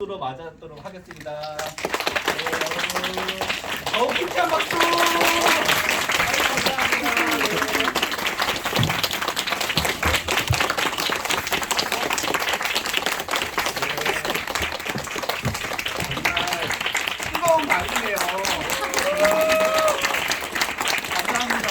박수로 맞았도록 하겠습니다. 네, 여러분 기특한 박수. 감사합니다. 뜨거운 말이네요. 감사합니다.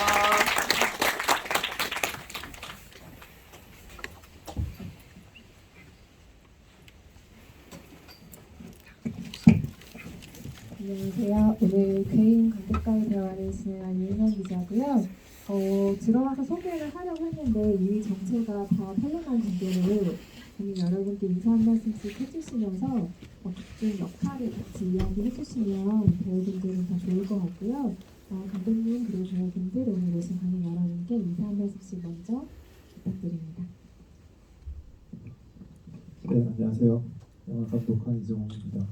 안녕하세요. 오늘 괴인 관객과의 대화를 진행한 이은현 기자고요. 들어와서 소개를 하려고 했는데 이미 정체가 다 탈락한 정도로 그럼 여러분께 인사 한 말씀씩 해주시면서 각종 역할을 같이 이야기해 주시면 배우분들은 더 좋을 것 같고요. 감독님 그리고 배우분들 오늘 오신 관객 여러분께 인사 한 말씀씩 먼저 부탁드립니다. 네, 안녕하세요. 영화 감독 한이정호입니다.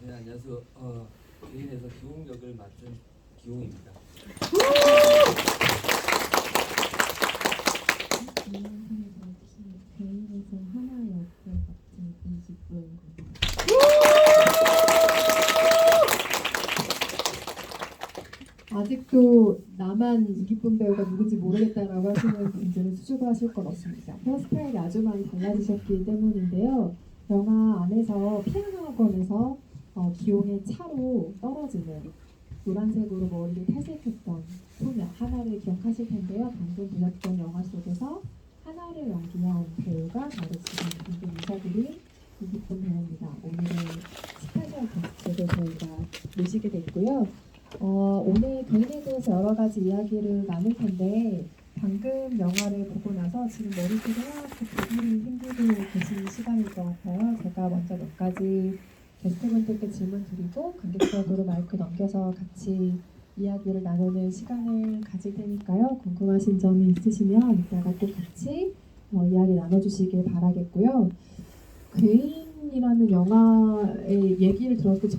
네, 안녕하세요. 개인에서 기홍 역을 맡은 기홍입니다. 괴인에서 하나 역을 맡은 이집분. 아직도 나만 이기쁨 배우가 누군지 모르겠다라고 하시는 분들은 수줍어하실 것 없습니다. 헤어스타일이 아주 많이 달라지셨기 때문인데요. 영화 안에서 피아노 학원에서 기용의 차로 떨어지는 노란색으로 머리를 탈색했던 소녀 하나를 기억하실 텐데요. 방금 보셨던 영화 속에서 하나를 연기한 배우가 바로 지금 방금 인사드린 이기쁨 배우입니다. 오늘은 스페셜 게스트로 저희가 모시게 됐고요. 오늘 개인에 대해서 여러 가지 이야기를 나눌 텐데 방금 영화를 보고 나서 지금 머릿속에 이렇게 부분이 생기고 계시는 시간일 것 같아요. 제가 먼저 몇 가지 게스트분들께 질문 드리고 관객석으로 마이크 넘겨서 같이 이야기를 나누는 시간을 가질 테니까요. 궁금하신 점이 있으시면 이따가 또 같이 이야기 나눠주시길 바라겠고요. 괴인이라는 영화의 얘기를 들었을 때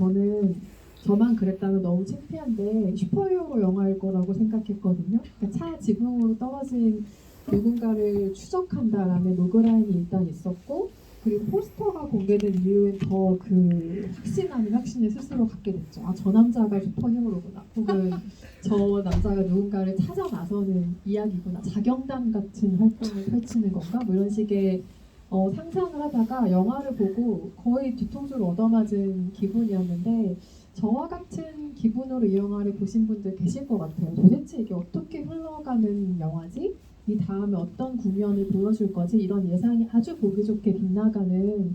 저만 그랬다면 너무 창피한데 슈퍼히어로 영화일 거라고 생각했거든요. 그러니까 차 지붕으로 떨어진 누군가를 추적한다라는 로그라인이 일단 있었고 그리고 포스터가 공개된 이후엔 더 그 확신 아닌 확신을 스스로 갖게 됐죠. 아, 저 남자가 슈퍼히어로구나. 혹은 저 남자가 누군가를 찾아 나서는 이야기구나. 자경단 같은 활동을 펼치는 건가? 뭐 이런 식의 상상을 하다가 영화를 보고 거의 뒤통수를 얻어맞은 기분이었는데 저와 같은 기분으로 이 영화를 보신 분들 계실 것 같아요. 도대체 이게 어떻게 흘러가는 영화지? 이 다음에 어떤 국면을 보여줄 거지? 이런 예상이 아주 보기 좋게 빗나가는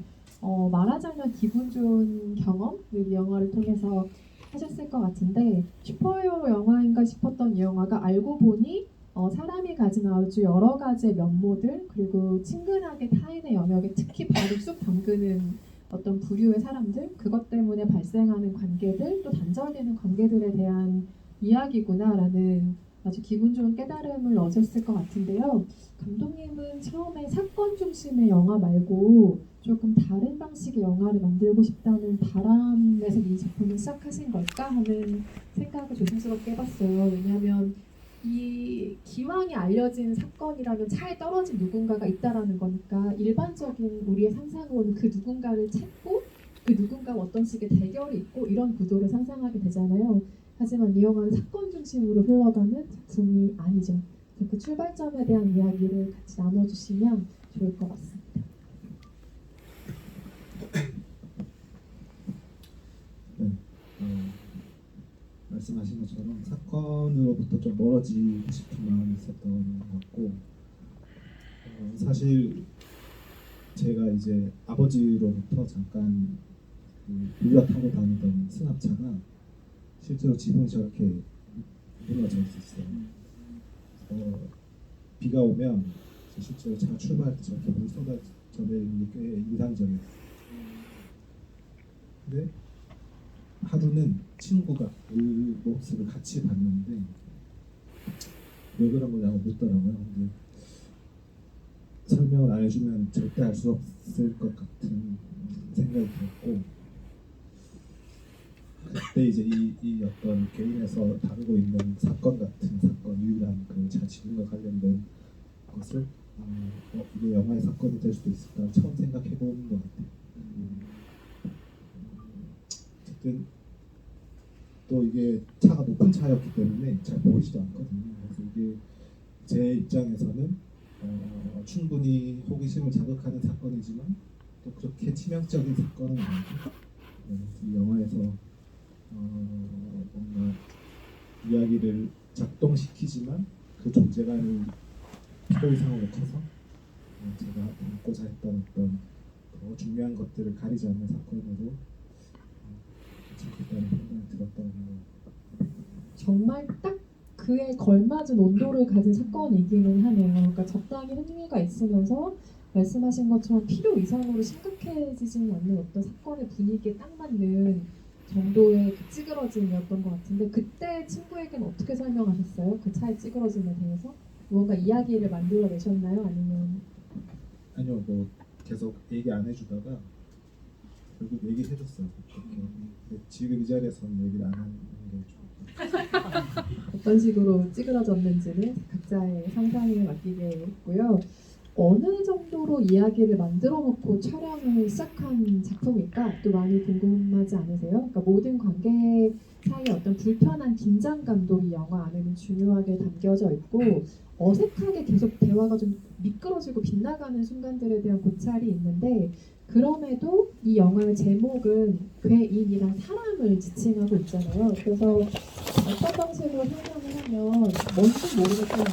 말하자면 기분 좋은 경험을 이 영화를 통해서 하셨을 것 같은데 슈퍼히어로 영화인가 싶었던 이 영화가 알고 보니 사람이 가진 아주 여러 가지의 면모들 그리고 친근하게 타인의 영역에 특히 발을 쑥 담그는 어떤 부류의 사람들 그것 때문에 발생하는 관계들 또 단절되는 관계들에 대한 이야기구나라는 아주 기분 좋은 깨달음을 얻었을 것 같은데요. 감독님은 처음에 사건 중심의 영화 말고 조금 다른 방식의 영화를 만들고 싶다는 바람에서 이 작품을 시작하신 걸까 하는 생각을 조심스럽게 해봤어요. 왜냐하면 이 기왕이 알려진 사건이라면 차에 떨어진 누군가가 있다라는 거니까 일반적인 우리의 상상으로는 그 누군가를 찾고 그 누군가와 어떤 식의 대결이 있고 이런 구도를 상상하게 되잖아요. 하지만 이 영화는 사건 중심으로 흘러가는 작품이 아니죠. 그 출발점에 대한 이야기를 같이 나눠주시면 좋을 것 같습니다. 네, 말씀하신 것처럼 사건으로부터 좀 멀어지고 싶은 마음이 있었던 것 같고 사실 제가 이제 아버지로부터 잠깐 빌려 타고 다니던 승합차가 실제로 지붕이 저렇게 무너져 있었어요. 비가 오면 실제로 차 출발할 때 저렇게 물이 쏟아져 내리는 게 꽤 인상적이었어요. 근데 하루는 친구가 그 모습을 같이 봤는데 왜 그런 거냐고 묻더라고요. 근데 설명을 안 해주면 절대 알 수 없을 것 같은 생각이 들었고 그때 이제 이 어떤 개인에서 다루고 있는 사건 같은 사건 유일한 그 자신과 관련된 것을 이게 영화의 사건이 될 수도 있을까 처음 생각해 보는 것 같아요. 어쨌든 또 이게 차가 높은 차였기 때문에 잘 보이지도 않거든요. 그래서 이게 제 입장에서는 충분히 호기심을 자극하는 사건이지만 또 그렇게 치명적인 사건은 아니고 이 영화에서 뭔가 이야기를 작동시키지만 그 존재감이 필요 이상으로 커서 제가 담고자 했던 어떤 더 중요한 것들을 가리지 않는 사건으로 괜찮겠다는 판단이 들었던 것 정말 딱 그에 걸맞은 온도를 가진 사건이기는 하네요. 그러니까 적당히 흥미가 있으면서 말씀하신 것처럼 필요 이상으로 심각해지지는 않는 어떤 사건의 분위기에 딱 맞는 정도의 그 찌그러짐이었던 것 같은데 그때 친구에게는 어떻게 설명하셨어요? 그 차의 찌그러짐에 대해서? 무언가 이야기를 만들어내셨나요? 아니면 아니요, 뭐 계속 얘기 안 해주다가 결국 얘기해줬어요. 그렇게. 근데 지금 이 자리에서는 얘기를 안 하는 게 좋을 어떤 식으로 찌그러졌는지는 각자의 상상에 맡기게 했고요. 어느 정도로 이야기를 만들어 놓고 촬영을 시작한 작품일까? 또 많이 궁금하지 않으세요? 그러니까 모든 관계 사이의 어떤 불편한 긴장감도 이 영화 안에는 중요하게 담겨져 있고 어색하게 계속 대화가 좀 미끄러지고 빗나가는 순간들에 대한 고찰이 있는데 그럼에도 이 영화의 제목은 괴인이란 사람을 지칭하고 있잖아요. 그래서 어떤 방식으로 설명을 하면 뭔지 모르겠지만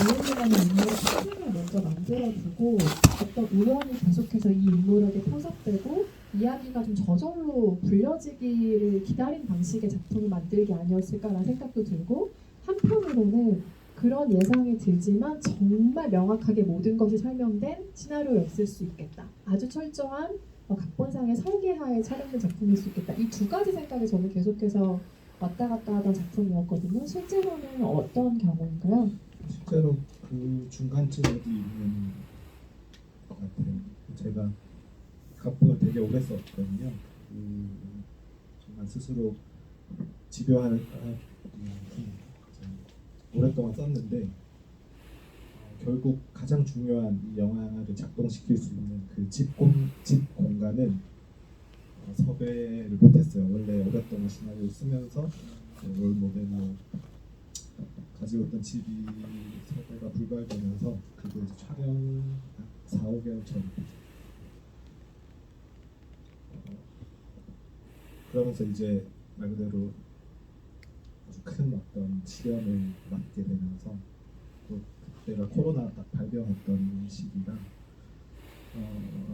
괴인이라는 인물의 상징을 먼저 만들어주고 어떤 우연이 계속해서 이 인물에게 포섭되고 이야기가 좀 저절로 불려지기를 기다린 방식의 작품을 만들기 아니었을까라는 생각도 들고 한편으로는 그런 예상이 들지만 정말 명확하게 모든 것이 설명된 시나리오였을 수 있겠다. 아주 철저한 각본상의 설계하에 촬영된 작품일 수 있겠다. 이 두 가지 생각이 저는 계속해서 왔다 갔다 하던 작품이었거든요. 실제로는 어떤 경우인가요? 실제로 그 중간쯤 어디 있는 것 같아요. 제가 각본을 되게 오래 썼거든요. 정말 스스로 집요한 오랫동안 썼는데 결국 가장 중요한 이 영화를 작동시킬 수 있는 그 집 공간은 섭외를 못했어요. 원래 오랫동안 시나리오를 쓰면서 롤 모델로 가지고 있던 집이 섭외가 불발되면서 그게 이제 촬영 4~5개월 전 그러면서 이제 말 그대로 아주 큰 어떤 시련을 맞게 되면서 또 그때가 코로나 딱 발병했던 시기라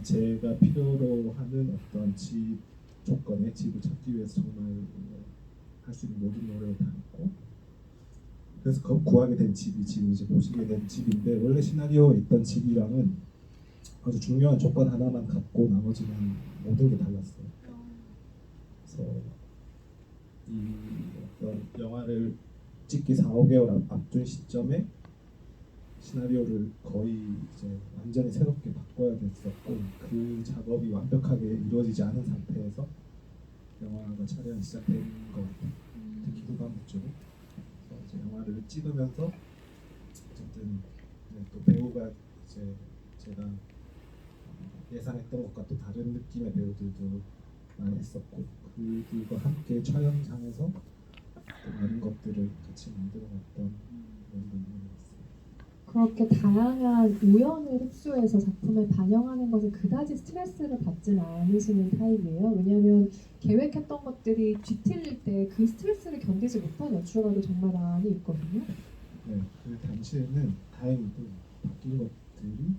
제가 필요로 하는 어떤 집 조건에 집을 찾기 위해서 정말 할 수 있는 모든 노력을 다 했고 그래서 구하게 된 집이 지금 이제 보시게 된 집인데 원래 시나리오에 있던 집이랑은 아주 중요한 조건 하나만 갖고 나머지는 모든 게 달랐어요. 그래서 이 어떤 영화를 찍기 4~5개월 앞둔 시점에 시나리오를 거의 이제 완전히 새롭게 바꿔야 됐었고 그 작업이 완벽하게 이루어지지 않은 상태에서 영화가 촬영이 시작된 것 같아요. 특히 후반부 쪽에 이제 영화를 찍으면서 어쨌든 또 배우가 이제 제가 예상했던 것과 또 다른 느낌의 배우들도 많이 했었고 그들과 함께 촬영장에서 또 많은 것들을 같이 만들어갔던 그런 부분이었어요. 그렇게 다양한 우연을 흡수해서 작품을 반영하는 것에 그다지 스트레스를 받지는 않으시는 타입이에요. 왜냐하면 계획했던 것들이 뒤틀릴 때 그 스트레스를 견디지 못한 연출가도 정말 많이 있거든요. 네, 그 당시에는 다행히도 바뀐 것들이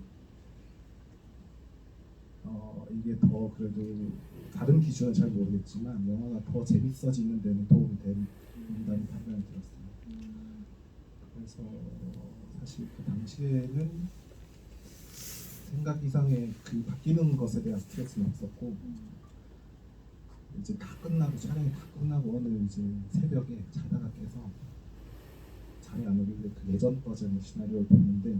이게 더 그래도 다른 기준은 잘 모르겠지만 영화가 더 재밌어지는 데는 도움이 된다는 판단이 들었어요. 그래서 사실 그 당시에는 생각 이상의 그 바뀌는 것에 대한 스트레스는 없었고 이제 다 끝나고 촬영이 다 끝나고 어느 이제 새벽에 자다가 깨서 잠이 안 오길래 그 예전 버전의 시나리오를 보는데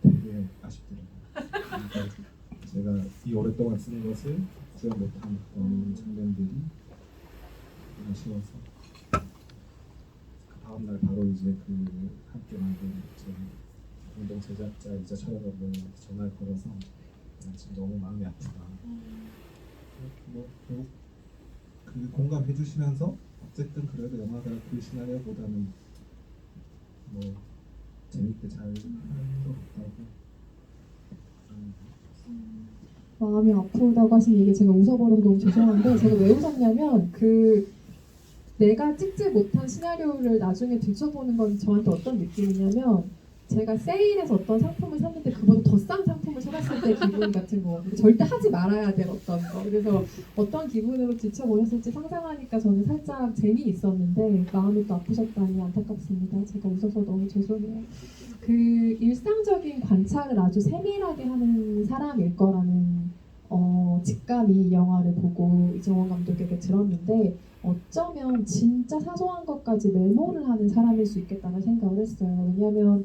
되게 아쉽더라고요. 그러니까 제가 이 오랫동안 쓴 것을 구현 못한 어떤 장면들이 아쉬워서 그 다음 날 바로 이제 그 함께 만든 공동 제작자이자 촬영 감독님한테 전화를 걸어서 나 지금 너무 마음이 아프다. 뭐 결국 그 공감해 주시면서 어쨌든 그래도 영화가 그 시나리오보다는 뭐 재밌게 잘 하는 것 같다고. 마음이 아프다고 하신 얘기 제가 웃어버려서 너무 죄송한데 제가 왜 웃었냐면 내가 찍지 못한 시나리오를 나중에 들춰보는 건 저한테 어떤 느낌이냐면 제가 세일에서 어떤 상품을 샀는데 그보다 더 싼 상품을 사봤을 때 기분 같은 거 절대 하지 말아야 될 어떤 거 그래서 어떤 기분으로 지쳐보셨을지 상상하니까 저는 살짝 재미있었는데 마음이 또 아프셨다니 안타깝습니다. 제가 웃어서 너무 죄송해요. 그 일상적인 관찰을 아주 세밀하게 하는 사람일 거라는 직감이 이 영화를 보고 이정원 감독에게 들었는데 어쩌면 진짜 사소한 것까지 메모를 하는 사람일 수 있겠다는 생각을 했어요. 왜냐하면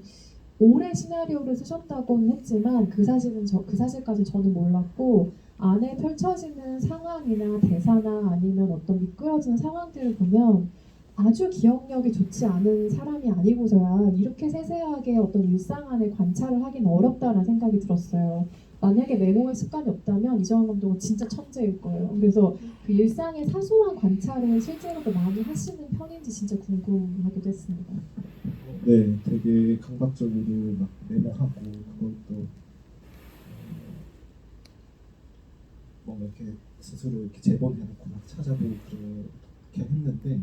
오래 시나리오를 쓰셨다고는 했지만 그 사실까지 저는 몰랐고 안에 펼쳐지는 상황이나 대사나 아니면 어떤 미끄러지는 상황들을 보면 아주 기억력이 좋지 않은 사람이 아니고서야 이렇게 세세하게 어떤 일상 안에 관찰을 하긴 어렵다는 생각이 들었어요. 만약에 메모의 습관이 없다면 이정원 감독은 진짜 천재일 거예요. 그래서 그 일상의 사소한 관찰을 실제로도 많이 하시는 편인지 진짜 궁금하기도 했습니다. 네, 되게 강박적으로 막 메모하고 그걸 또 뭔가 이렇게 스스로 이렇게 제본해놓고 막 찾아보고 그렇게 했는데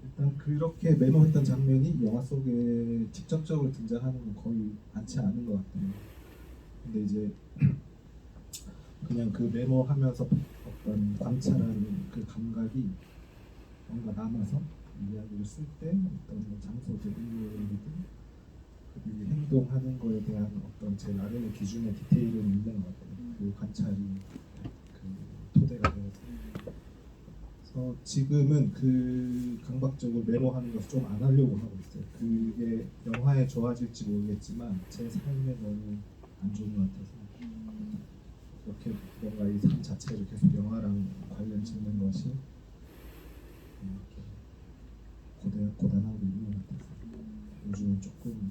일단 그렇게 메모했던 장면이 영화 속에 직접적으로 등장하는 건 거의 많지 않은 것 같아요. 근데 이제 그냥 그 메모하면서 어떤 관찰하는 그 감각이 뭔가 남아서 이야기를 쓸 때 어떤 뭐 장소든 인물이든 그 행동하는 거에 대한 어떤 제 나름의 기준의 디테일은 있는 것 같아요. 그 관찰이 그 토대가 되어서. 그래서 지금은 그 강박적으로 메모하는 것을 좀 안 하려고 하고 있어요. 그게 영화에 좋아질지 모르겠지만 제 삶에 너무 안 좋은 것 같아서 이렇게 뭔가 이 삶 자체를 계속 영화랑 관련 짓는 것이 이렇게 고단하고 있는 것 같아서 요즘은 조금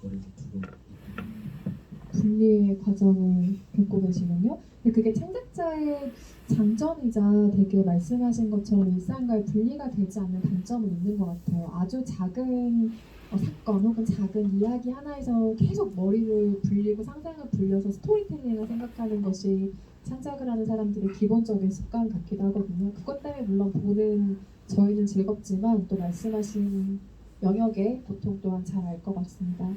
거리를 두고 분리의 과정을 겪고 계시군요. 근데 그게 창작자의 장점이자 되게 말씀하신 것처럼 일상과의 분리가 되지 않는 단점은 있는 것 같아요. 아주 작은 사건 혹은 작은 이야기 하나에서 계속 머리를 굴리고 상상을 굴려서 스토리텔링을 생각하는 것이 창작을 하는 사람들의 기본적인 습관 같기도 하거든요. 그것 때문에 물론 보는 저희는 즐겁지만 또 말씀하신 영역의 고통 또한 잘 알 것 같습니다.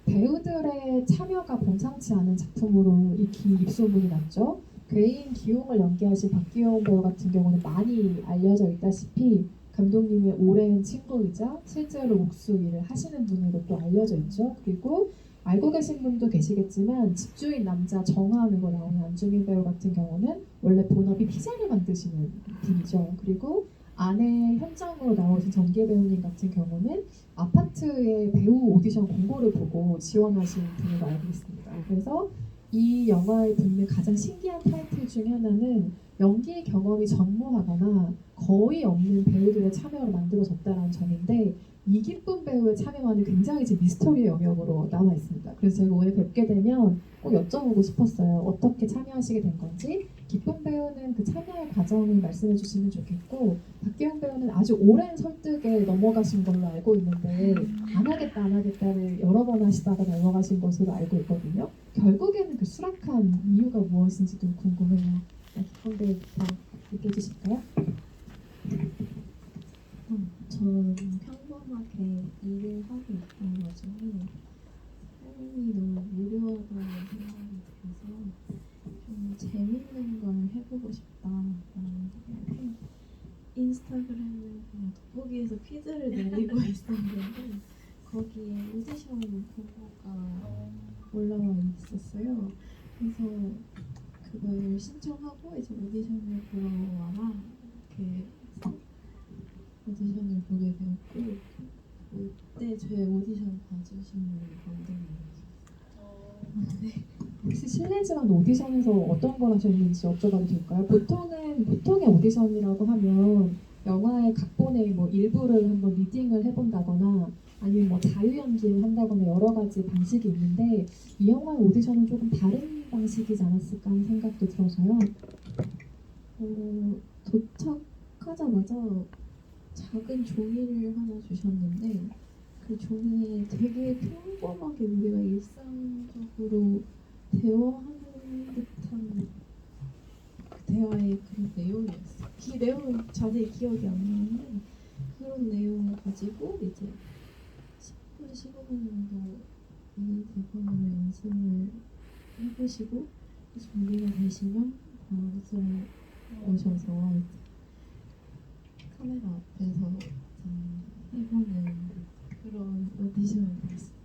배우들의 참여가 범상치 않은 작품으로 익히 입소문이 났죠. 괴인 기용을 연기하신 박기용 배우 같은 경우는 많이 알려져 있다시피 감독님의 오랜 친구이자 실제로 목수 일을 하시는 분으로 또 알려져 있죠. 그리고 알고 계신 분도 계시겠지만 집주인 남자 정화으로 나오는 안중인 배우 같은 경우는 원래 본업이 피자를 만드시는 분이죠. 그리고 아내 현장으로 나오신 전기 배우님 같은 경우는 아파트의 배우 오디션 공고를 보고 지원하신 분으로 알고 있습니다. 그래서 이 영화에 붙는 가장 신기한 타이틀 중에 하나는 연기 경험이 전무하거나 거의 없는 배우들의 참여로 만들어졌다는 점인데 이기쁨 배우의 참여만은 굉장히 지금 미스터리의 영역으로 남아 있습니다. 그래서 제가 오늘 뵙게 되면 꼭 여쭤보고 싶었어요. 어떻게 참여하시게 된 건지. 기쁨 배우는 그 참여의 과정을 말씀해 주시면 좋겠고 박기영 배우는 아주 오랜 설득에 넘어가신 걸로 알고 있는데 안 하겠다를 여러 번 하시다가 넘어가신 것으로 알고 있거든요. 결국에는 그 수락한 이유가 무엇인지도 궁금해요. 기쁨 배우부터 얘기해 주실까요? 저는 평범하게 일을 하고 있던 와중에 삶이 너무 무료하다는 생각이 들어서 좀 재밌는 걸 해보고 싶다라는 생각에 인스타그램을 그냥 돋보기에서 피드를 내리고 있었는데 거기에 오디션 공고가 올라와 있었어요. 그래서 그걸 신청하고 이제 오디션을 보러 와라 이렇게 오디션을 보게 되었고 그때 제 오디션 봐주신 분들 감동이었어요. 혹시 실례지만 오디션에서 어떤 걸 하셨는지 여쭤봐도 될까요? 보통의 오디션이라고 하면 영화의 각본의 뭐 일부를 한번 리딩을 해본다거나 아니면 뭐 자유 연기를 한다거나 여러 가지 방식이 있는데 이 영화의 오디션은 조금 다른 방식이지 않았을까 하는 생각도 들어서요. 도착하자마자 작은 종이를 하나 주셨는데 그 종이에 되게 평범하게 우리가 일상적으로 대화하는 듯한 그 대화의 그런 내용이었어요. 내용은 자세히 기억이 안 나는데 그런 내용을 가지고 이제 10분, 15분 정도 이 대본으로 연습을 해보시고 준비가 되시면 방송에 오셔서 카메라 앞에서 해보는 그런 오디션을 봤어요.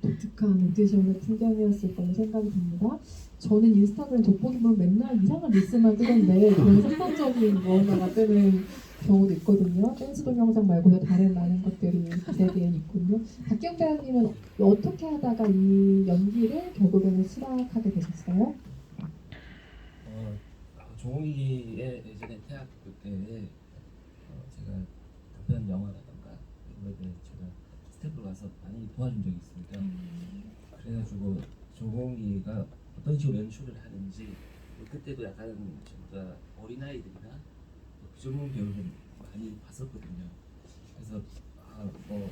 독특한 오디션의 풍경이었을 거로 생각이 듭니다. 저는 인스타그램 돋보기 보면 맨날 이상한 리스만 뜨던데 그런 상상적인 무언가가 뜨는 경우도 있거든요. 댄스 동영상 말고도 다른 많은 것들이 세계에 있군요. 박경 배우님은 어떻게 하다가 이 연기를 결국에는 수락하게 되셨어요? 종이의 예전에 대학교 때 제가 단편 영화라던가 이런 거에 제가 스태프로 가서 많이 도와준 적이 있습니다. 그래가지고 조공이가 어떤 식으로 연출을 하는지 그때도 약간 진짜 어린아이들이나 비전문 배우를 많이 봤었거든요. 그래서 뭐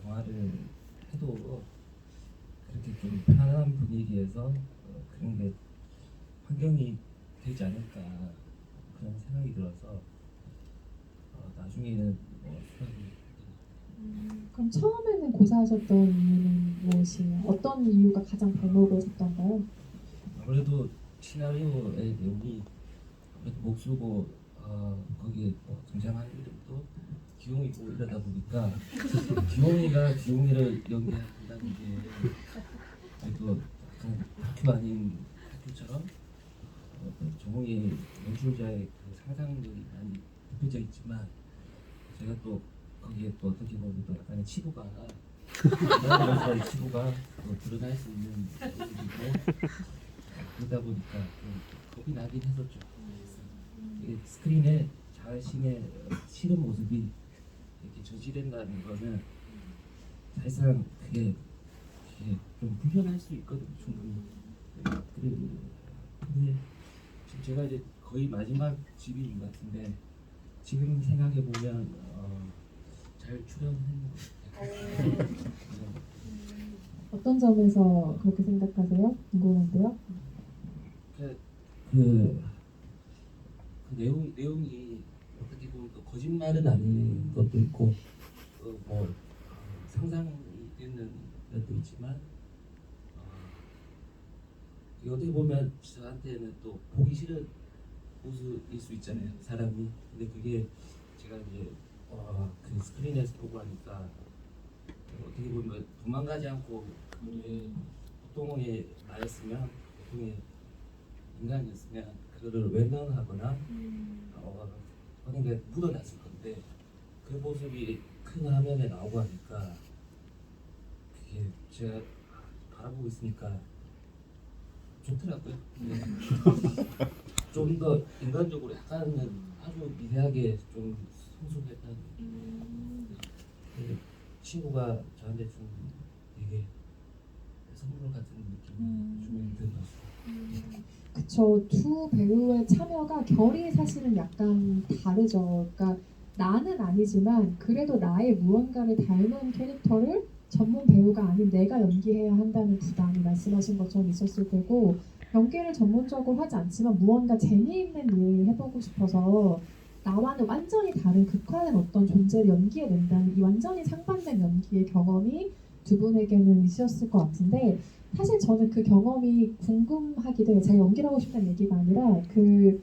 영화를 해도 그렇게 좀 편안한 분위기에서 그런 게 환경이 되지 않을까 그런 생각이 들어서 나중에는 수락이 그럼 처음에는 고사하셨던 이유는 무엇이에요? 어떤 이유가 가장 발목을 섰던가요? 아무래도 시나리오의 내용이 아무래도 목수고 거기에 등장하는 이름도 기용이고 이러다 보니까 기용이가 기용이를 연기한다는 게 또 약간 학교 아닌 학교처럼 조공의 연출자의 그 상상력이 많이 굽혀져 있지만 제가 또 거기에 또 어떻게 보면 또 약간의 치부가 연출자의 치부가 또 드러날 수 있는 모습이고 그러다 보니까 좀 겁이 나긴 했었죠. 이게 스크린에 자신의 싫은 모습이 이렇게 전시된다는 거는 사실상 그게 좀 불편할 수 있거든요. 충분히. 근데 지금 제가 이제 거의 마지막 집인 것 같은데 지금 생각해 보면 잘 출연했는 것 같아요. 어떤 점에서 그렇게 생각하세요? 궁금한데요. 그 내용이 어떻게 보면 또 거짓말은 아닌 것도 있고 뭐 상상이 되는 것도 있지만 어떻게 보면 저한테는 또 보기 싫은 모습일 수 있잖아요, 사람이. 근데 그게 제가 이제 그 스크린에서 보고 하니까 어떻게 보면 도망가지 않고 보통의 나였으면 보통의 인간이었으면 그거를 외면하거나 하는 게 묻어났을 건데 그 모습이 큰 화면에 나오고 하니까 그게 제가 바라보고 있으니까 좋더라고요. 좀 더 인간적으로 약간은 아주 미세하게 좀 성숙했다는 그 친구가 저한테 준 되게 선물 같은 느낌이 좀 드는 것 같습니다. 그쵸. 두 배우의 참여가 결이 사실은 약간 다르죠. 그러니까 나는 아니지만 그래도 나의 무언가를 닮은 캐릭터를 전문 배우가 아닌 내가 연기해야 한다는 부담이 말씀하신 것처럼 있었을 테고 연기를 전문적으로 하지 않지만 무언가 재미있는 일을 해보고 싶어서 나와는 완전히 다른 극화된 어떤 존재를 연기해낸다는 이 완전히 상반된 연기의 경험이 두 분에게는 있었을 것 같은데 사실 저는 그 경험이 궁금하기도 해요. 제가 연기를 하고 싶다는 얘기가 아니라 그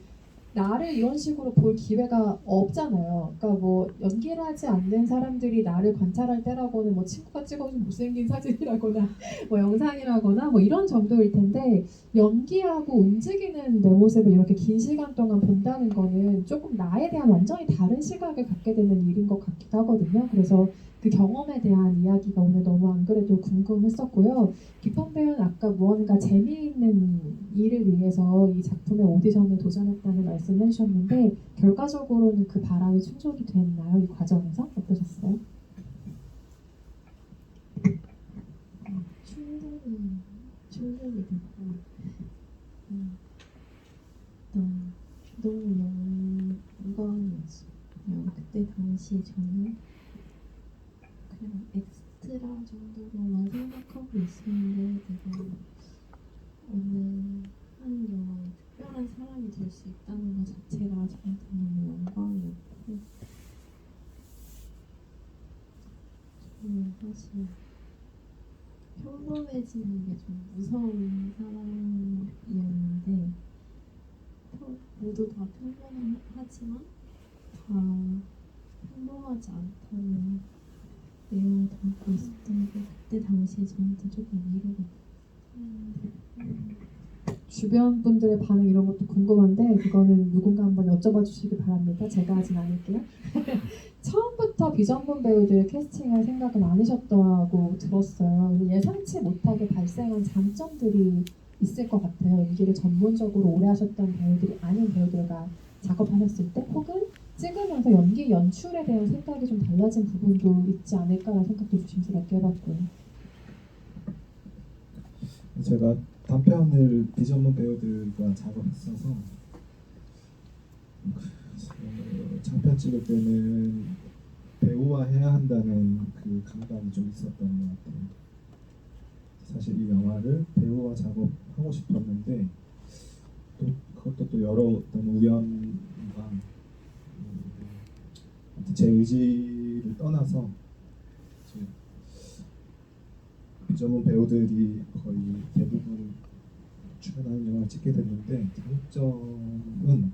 나를 이런 식으로 볼 기회가 없잖아요. 그러니까 뭐 연기를 하지 않는 사람들이 나를 관찰할 때라고는 뭐 친구가 찍어준 못생긴 사진이라거나 뭐 영상이라거나 뭐 이런 정도일 텐데 연기하고 움직이는 내 모습을 이렇게 긴 시간 동안 본다는 거는 조금 나에 대한 완전히 다른 시각을 갖게 되는 일인 것 같기도 하거든요. 그래서 그 경험에 대한 이야기가 오늘 너무 안 그래도 궁금했었고요. 기쁨 배우는 아까 무언가 재미있는 일을 위해서 이 작품의 오디션에 도전했다는 말씀을 해주셨는데 결과적으로는 그 바람이 충족이 됐나요? 이 과정에서 어떠셨어요? 상당히 충격이 됐고 일단 너무 영광이었어요. 그때 당시 저는 그냥 엑스트라 정도로만 생각하고 있었는데 내가 오늘 한 영화의 특별한 사람이 될 수 있다는 것 자체가 저한테 너무 영광이었고 저는 사실 평범해지는 게 좀 무서운 사람이었는데 모두 다 평범하지만 다 평범하지 않다는 내용을 담고 있었던 게 그때 당시에 저한테 조금 위로가 주변 분들의 반응 이런 것도 궁금한데 그거는 누군가 한번 여쭤봐 주시기 바랍니다. 제가 하진 않을게요. 처음부터 비전문 배우들 캐스팅할 생각은 아니셨다고 들었어요. 예상치 못하게 발생한 장점들이 있을 것 같아요. 연기를 전문적으로 오래 하셨던 배우들이 아닌 배우들과 작업하셨을 때 혹은 찍으면서 연기 연출에 대한 생각이 좀 달라진 부분도 있지 않을까라는 생각도 조심스럽게 해봤고요. 제가 단편을 비전문 배우들과 작업했어서 장편 찍을 때는 배우와 해야 한다는 그 감각이 좀 있었던 것 같아요. 사실 이 영화를 배우와 작업하고 싶었는데 또 그것도 또 여러 어떤 우연과 제 의지를 떠나서 이제 비전문 배우들이 거의 대부분 출연하는 영화를 찍게 됐는데 장점은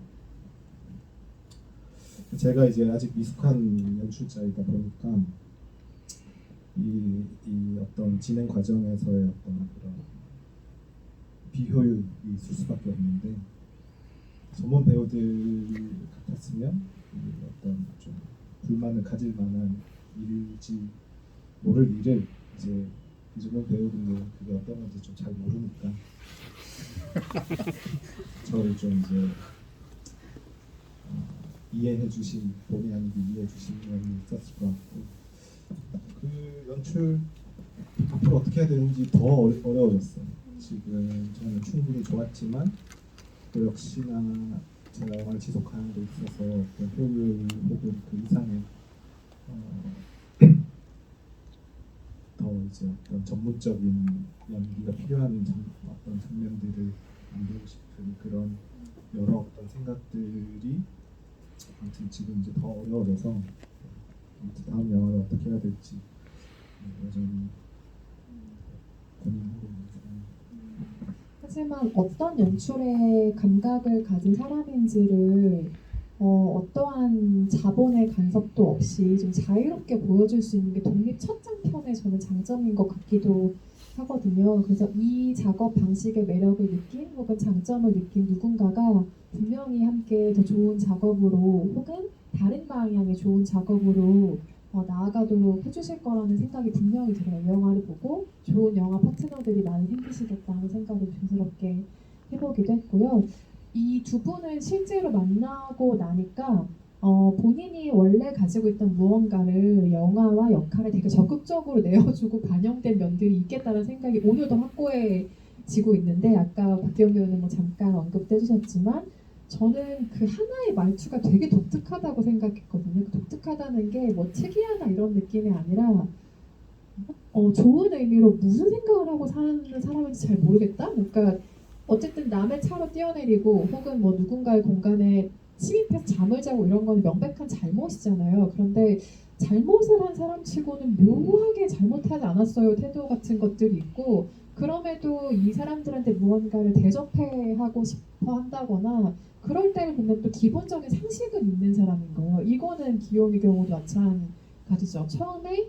제가 이제 아직 미숙한 연출자이다 보니까 이 어떤 진행 과정에서의 어떤 그런 비효율이 있을 수밖에 없는데 전문 배우들 같았으면 이 어떤 좀 불만을 가질 만한 일일지 모를 일을 이제 비전문 배우들은 그게 어떤 건지 좀 잘 모르니까 저를 좀 이제 이해해 주신 본의 아니게 이해해 주신 면이 있었을 것 같고 그 연출 앞으로 어떻게 해야 되는지 더 어려워졌어요. 지금 저는 충분히 좋았지만 또 역시나 제가 영화를 지속하는 데 있어서 어떤 효율 혹은 그 이상의 더 이제 어떤 전문적인 연기가 필요한 어떤 장면들을 만들고 싶은 그런 여러 어떤 생각들이 아무튼 지금 이제 더 어려워져서 아무튼 다음 영화를 어떻게 해야 될지 여전히 고민하고 있는 하지만 어떤 연출의 감각을 가진 사람인지를 어떠한 자본의 간섭도 없이 좀 자유롭게 보여줄 수 있는 게 독립 첫 장편의 저는 장점인 것 같기도 하거든요. 그래서 이 작업 방식의 매력을 느낀 혹은 장점을 느낀 누군가가 분명히 함께 더 좋은 작업으로 혹은 다른 방향의 좋은 작업으로 나아가도록 해주실 거라는 생각이 분명히 들어요. 이 영화를 보고 좋은 영화 파트너들이 많이 생기시겠다는 생각을 조심스럽게 해보기도 했고요. 이 두 분을 실제로 만나고 나니까 본인이 원래 가지고 있던 무언가를 영화와 역할에 되게 적극적으로 내어주고 반영된 면들이 있겠다는 생각이 오늘도 확고해지고 있는데 아까 박기영 배우는 뭐 잠깐 언급도 해주셨지만 저는 그 하나의 말투가 되게 독특하다고 생각했거든요. 그 독특하다는 게 뭐 특이하다 이런 느낌이 아니라 좋은 의미로 무슨 생각을 하고 사는 사람인지 잘 모르겠다. 그러니까 어쨌든 남의 차로 뛰어내리고 혹은 뭐 누군가의 공간에 침입해서 잠을 자고 이런 거는 명백한 잘못이잖아요. 그런데 잘못을 한 사람치고는 묘하게 잘못하지 않았어요 태도 같은 것들이 있고 그럼에도 이 사람들한테 무언가를 대접해하고 싶어 한다거나 그럴 때를 보면 또 기본적인 상식은 있는 사람인 거예요. 이거는 기용의 경우도 마찬가지죠. 처음에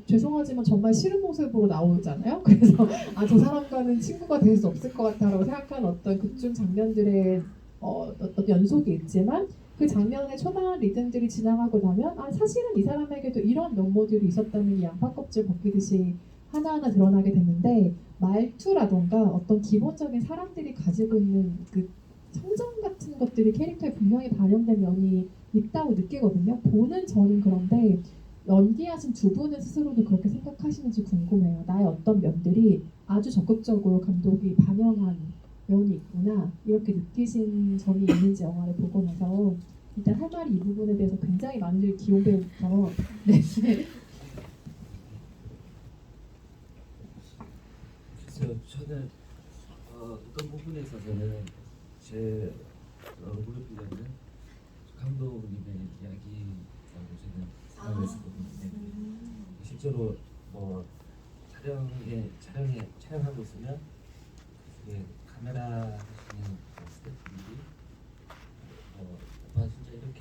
죄송하지만 정말 싫은 모습으로 나오잖아요. 그래서 저 사람과는 친구가 될 수 없을 것 같다라고 생각하는 어떤 극중 장면들의 어떤 연속이 있지만 그 장면의 초반한 리듬들이 지나가고 나면 사실은 이 사람에게도 이런 면모들이 있었다는 이 양파 껍질 벗기듯이 하나하나 드러나게 되는데 말투라던가 어떤 기본적인 사람들이 가지고 있는 그 성장 같은 것들이 캐릭터에 분명히 반영된 면이 있다고 느끼거든요. 보는 저는 그런데 연기하신 두 분은 스스로도 그렇게 생각하시는지 궁금해요. 나의 어떤 면들이 아주 적극적으로 감독이 반영한 면이 있구나 이렇게 느끼신 점이 있는지 영화를 보고 나서 일단 할 말이 이 부분에 대해서 굉장히 많은 기용 배우부터 네. 그래서 저는 어떤 부분에서 저는 제 얼굴을 빌려는 감독님의 이야기라고 저는 생각을 했었거든요. 실제로 뭐 촬영하고 있으면 그게 카메라 하시는 그 스태프분들이 오빠 진짜 이렇게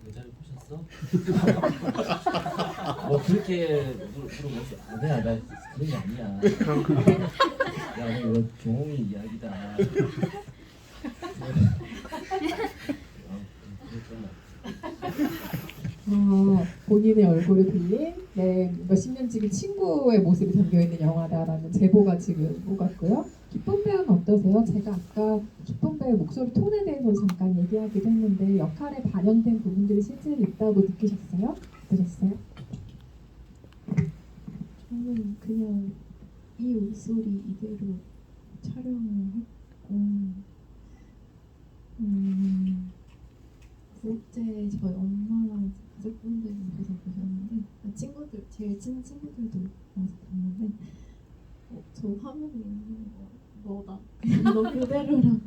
여자를 보셨어? 뭐 그렇게 물어보면서 아니야 나 그런 게 아니야. 야 이거 종홍이 이야기다. 본인의 얼굴을 빌린 몇십 년 지기 친구의 모습이 담겨있는 영화다라는 제보가 지금 오갔고요. 기쁨 배우는 어떠세요? 제가 아까 기쁨 배우 목소리 톤에 대해서 잠깐 얘기하기도 했는데 역할에 반영된 부분들이 실제로 있다고 느끼셨어요? 어떠셨어요? 저는 그냥 이 목소리 이대로 촬영을 했고 구독제 저희 엄마랑 가족분들이 와서 보셨는데 제일 친한 친구들도 와서 봤는데 저 화면에 있는 거 너다 그냥 너 그대로라고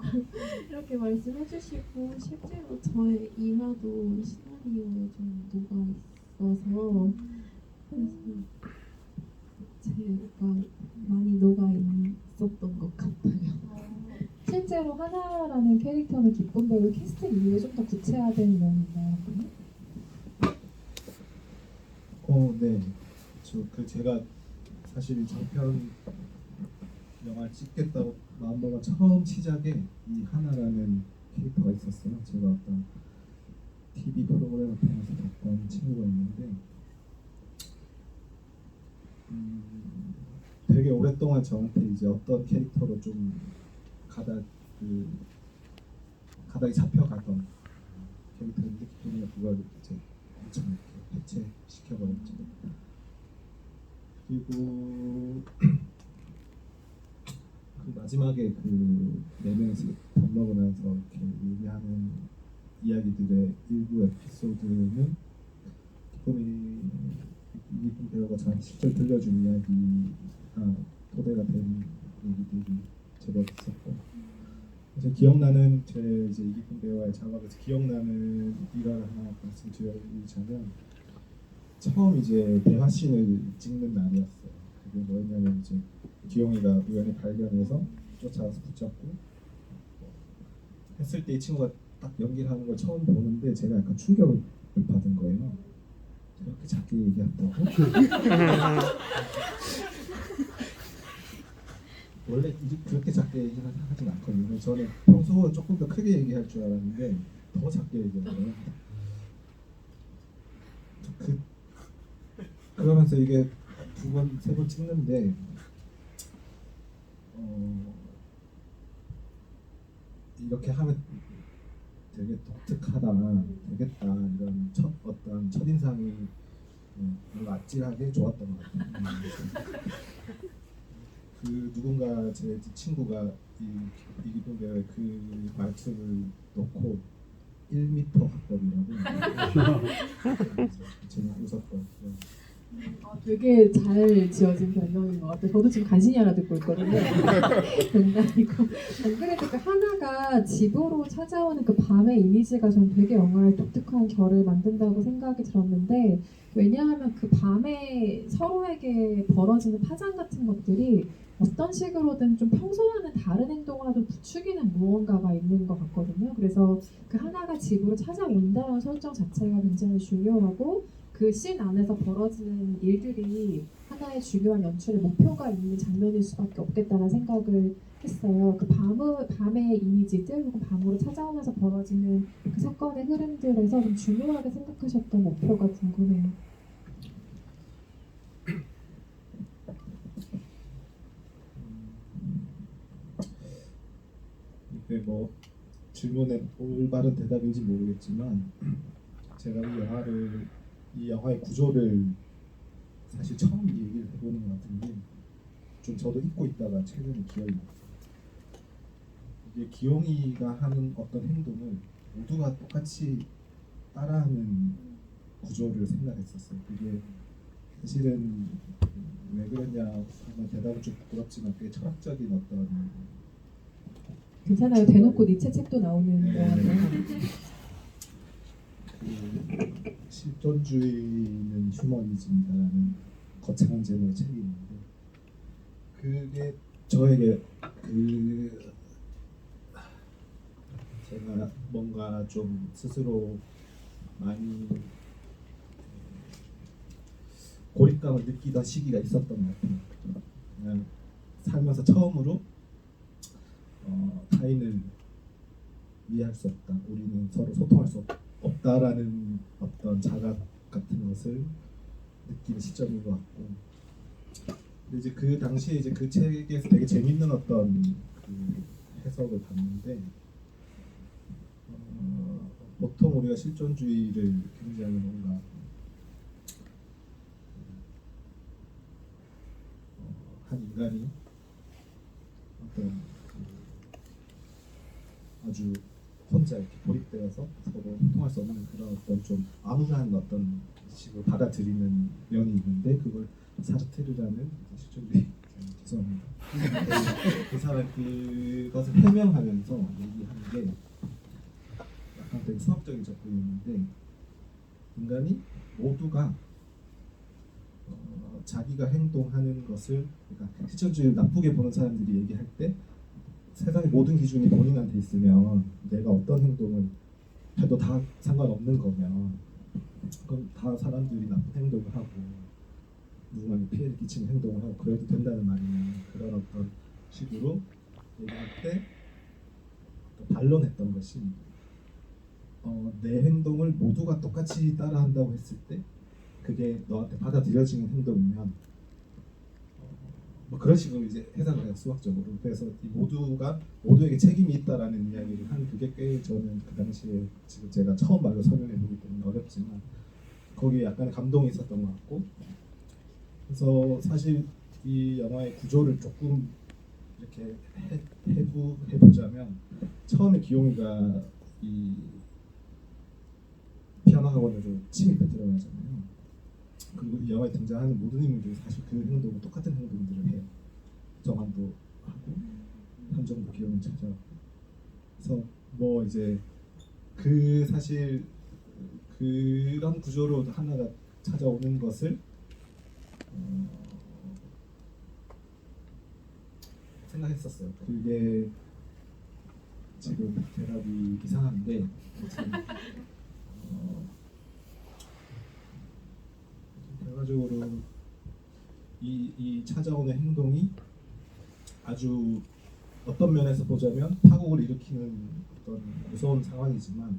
이렇게 말씀해 주시고 실제로 저의 이마도 시나리오에 좀 녹아 있어서 그래서 제가 많이 녹아 있었던 것 같아요. 실제로 하나라는 캐릭터는 기쁨 배우 캐스팅 이후에 좀 더 구체화된 면이 있나요? 네. 제가 사실 장편 영화를 찍겠다고 마음먹은 처음 시작에 이 하나라는 캐릭터가 있었어요. 제가 어떤 TV 프로그램을 통해서 봤던 친구가 있는데 되게 오랫동안 저한테 이제 어떤 캐릭터로 좀 가닥이 잡혀가던 캐릭터인데 기쁨이가 그걸 이제 엄청 이렇게 해체시켜버렸죠. 그리고 그 마지막에 그 네 명이서 밥 먹으면서 이렇게 얘기하는 이야기들의 일부 에피소드는 이기쁨 배우가 저한테 직접 들려준 이야기가 토대가 된 얘기들이 제법 있었고, 그래서 기억나는 제 이제 이기쁨 배우와의 작업에서 기억나는 일화를 하나 말씀드리자면, 처음 이제 대화씬을 찍는 날이었어요. 그게 뭐였냐면 이제 기용이가 우연히 발견해서 쫓아가서 붙잡고 했을 때 이 친구가 딱 연기를 하는 걸 처음 보는데 제가 약간 충격을 받은 거예요. 그렇게 작게 얘기한다고? 원래 그렇게 작게 얘기를 하진 않거든요. 저는 평소에 조금 더 크게 얘기할 줄 알았는데 더 작게 얘기했어요. 그러면서 이게 두 번, 세 번 찍는데 이렇게 하면 되게 독특하다, 되겠다 이런 어떤 첫인상이 뭔가 아찔하게 좋았던 것 같아요. 그 누군가 제 친구가 이기쁨 배우의 그 말투를 놓고 1m 학벌이라고 제가 웃었던. 되게 잘 지어진 변명인 것 같아요. 저도 지금 간신히 알아듣고 있거든요. 농담이고. 안 그래도 그 하나가 집으로 찾아오는 그 밤의 이미지가 전 되게 영화의 독특한 결을 만든다고 생각이 들었는데, 왜냐하면 그 밤에 서로에게 벌어지는 파장 같은 것들이 어떤 식으로든 좀 평소와는 다른 행동을 좀 부추기는 무언가가 있는 것 같거든요. 그래서 그 하나가 집으로 찾아온다는 설정 자체가 굉장히 중요하고, 그 씬 안에서 벌어지는 일들이 하나의 중요한 연출의 목표가 있는 장면일 수밖에 없겠다는 생각을 했어요. 그 밤의 이미지들 혹은 밤으로 찾아오면서 벌어지는 그 사건의 흐름들에서 좀 중요하게 생각하셨던 목표가 궁금해요. 이게 뭐 질문에 올바른 대답인지 모르겠지만 제가 이 영화를 이 영화의 구조를 사실 처음 얘기를 해보는 것 같은 게 좀 저도 잊고 있다가 최근에 기억이 나요. 이게 기용이가 하는 어떤 행동을 모두가 똑같이 따라하는 구조를 생각했었어요. 그게 사실은 왜 그러냐 하면 대답은 좀 부끄럽지만 꽤 철학적인 어떤 괜찮아요. 대놓고 니체 책도 나오는 네. 영화죠. 그 실존주의는 휴머니즘이다라는 거창한 제목의 책이 있는데 그게 저에게 그 제가 뭔가 좀 스스로 많이 고립감을 느끼던 시기가 있었던 것 같아요. 그냥 살면서 처음으로 타인을 이해할 수 없다. 우리는 서로 소통할 수 없다라는 어떤 자각 같은 것을 느끼는 시점인 것 같고. 근데 이제 그 당시에 이제 그 책에서 되게 재밌는 어떤 그 해석을 봤는데 보통 우리가 실존주의를 굉장히 뭔가 한 인간이 어떤 아주 혼자 이렇게 고립되어서 서로 소통할 수 없는 그런 어떤 좀 암울한 어떤 식으로 받아들이는 면이 있는데 그걸 사르트르라는 실존주의 죄송합니다. 그 사람 그것을 해명하면서 얘기하는 게 약간 되게 수학적인 접근이었는데 인간이 모두가 자기가 행동하는 것을 그러니까 실존주의를 나쁘게 보는 사람들이 얘기할 때 세상의 모든 기준이 본인한테 있으면 내가 어떤 행동을 해도 다 상관없는 거면 그럼 다 사람들이 나쁜 행동을 하고 누군가에게 피해를 끼치는 행동을 하고 그래도 된다는 말이냐 그런 어떤 식으로 얘기할 때 반론했던 것이 내 행동을 모두가 똑같이 따라한다고 했을 때 그게 너한테 받아들여지는 행동이면 뭐 그런 식으로 이제 해석을 해요 수학적으로. 그래서 이 모두가 모두에게 책임이 있다라는 이야기를 한 그게 꽤 저는 그 당시에 지금 제가 처음 말로 설명해 보기 때문에 어렵지만 거기에 약간의 감동이 있었던 것 같고 그래서 사실 이 영화의 구조를 조금 이렇게 해보자면 처음에 기용이가 이 피아노 학원으로 침입해 들어가잖아요. 그리고 이 영화에 등장하는 모든 인물들이 사실 그 행동을 똑같은 행동들을 해요. 정한도 하고 한정도 기용을 찾아오고 그래서 뭐 이제 그 사실 그런 구조로 하나가 찾아오는 것을 생각했었어요. 그게 지금 대답이 이상한데 결과적으로 이 찾아오는 행동이 아주 어떤 면에서 보자면 파국을 일으키는 어떤 무서운 상황이지만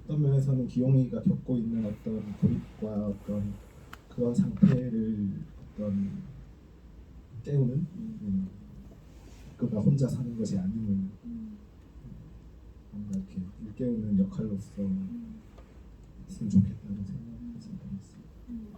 어떤 면에서는 기용이가 겪고 있는 어떤 고립과 어떤 그런 상태를 어떤 깨우는 그가 혼자 사는 것이 아님을 뭔가 이렇게 일깨우는 역할로서 했으면 좋겠다는 생각을 했습니다.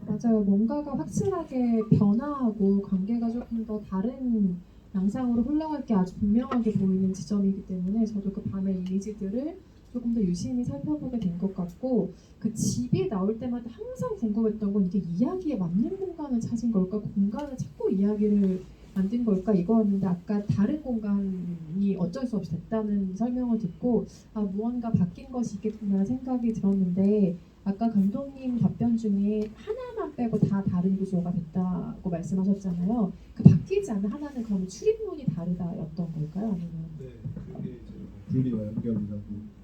맞아요. 뭔가가 확실하게 변화하고 관계가 조금 더 다른 양상으로 흘러갈 게 아주 분명하게 보이는 지점이기 때문에 저도 그 밤의 이미지들을 조금 더 유심히 살펴보게 된 것 같고 그 집이 나올 때마다 항상 궁금했던 건 이게 이야기에 맞는 공간을 찾은 걸까? 공간을 찾고 이야기를 만든 걸까? 이거였는데 아까 다른 공간이 어쩔 수 없이 됐다는 설명을 듣고 아 무언가 바뀐 것이 있겠구나 생각이 들었는데 아까 감독님 답변 중에 하나만 빼고 다 다른 구조가 됐다고 말씀하셨잖아요. 그 바뀌지 않는 하나는 그러면 출입문이 다르다였던 걸까요? 아니면 네, 그게 이제 분리와 연결이라고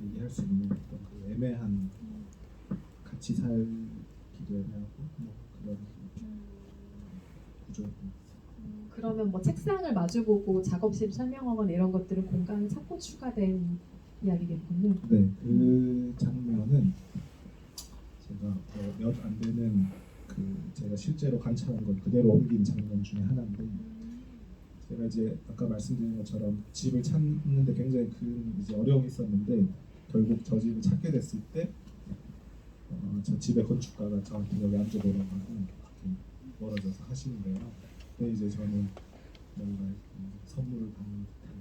얘기할 수 있는 어떤 그 애매한 같이 살기도 애매하고 뭐 그런 구조입니다. 그러면 뭐 책상을 마주보고 작업실 설명하거나 이런 것들은 공간을 찾고 추가된 이야기겠군요. 네, 그 장면은 제가 몇 안 되는 그 제가 실제로 관찰한 걸 그대로 옮긴 장면 중에 하나인데 제가 이제 아까 말씀드린 것처럼 집을 찾는데 굉장히 큰 이제 어려움이 있었는데 결국 저 집을 찾게 됐을 때 저 집의 건축가가 저한테 여기 앉아보라고 하고 이렇게 멀어져서 하시는데요. 근데 이제 저는 뭔가 선물을 받는 듯한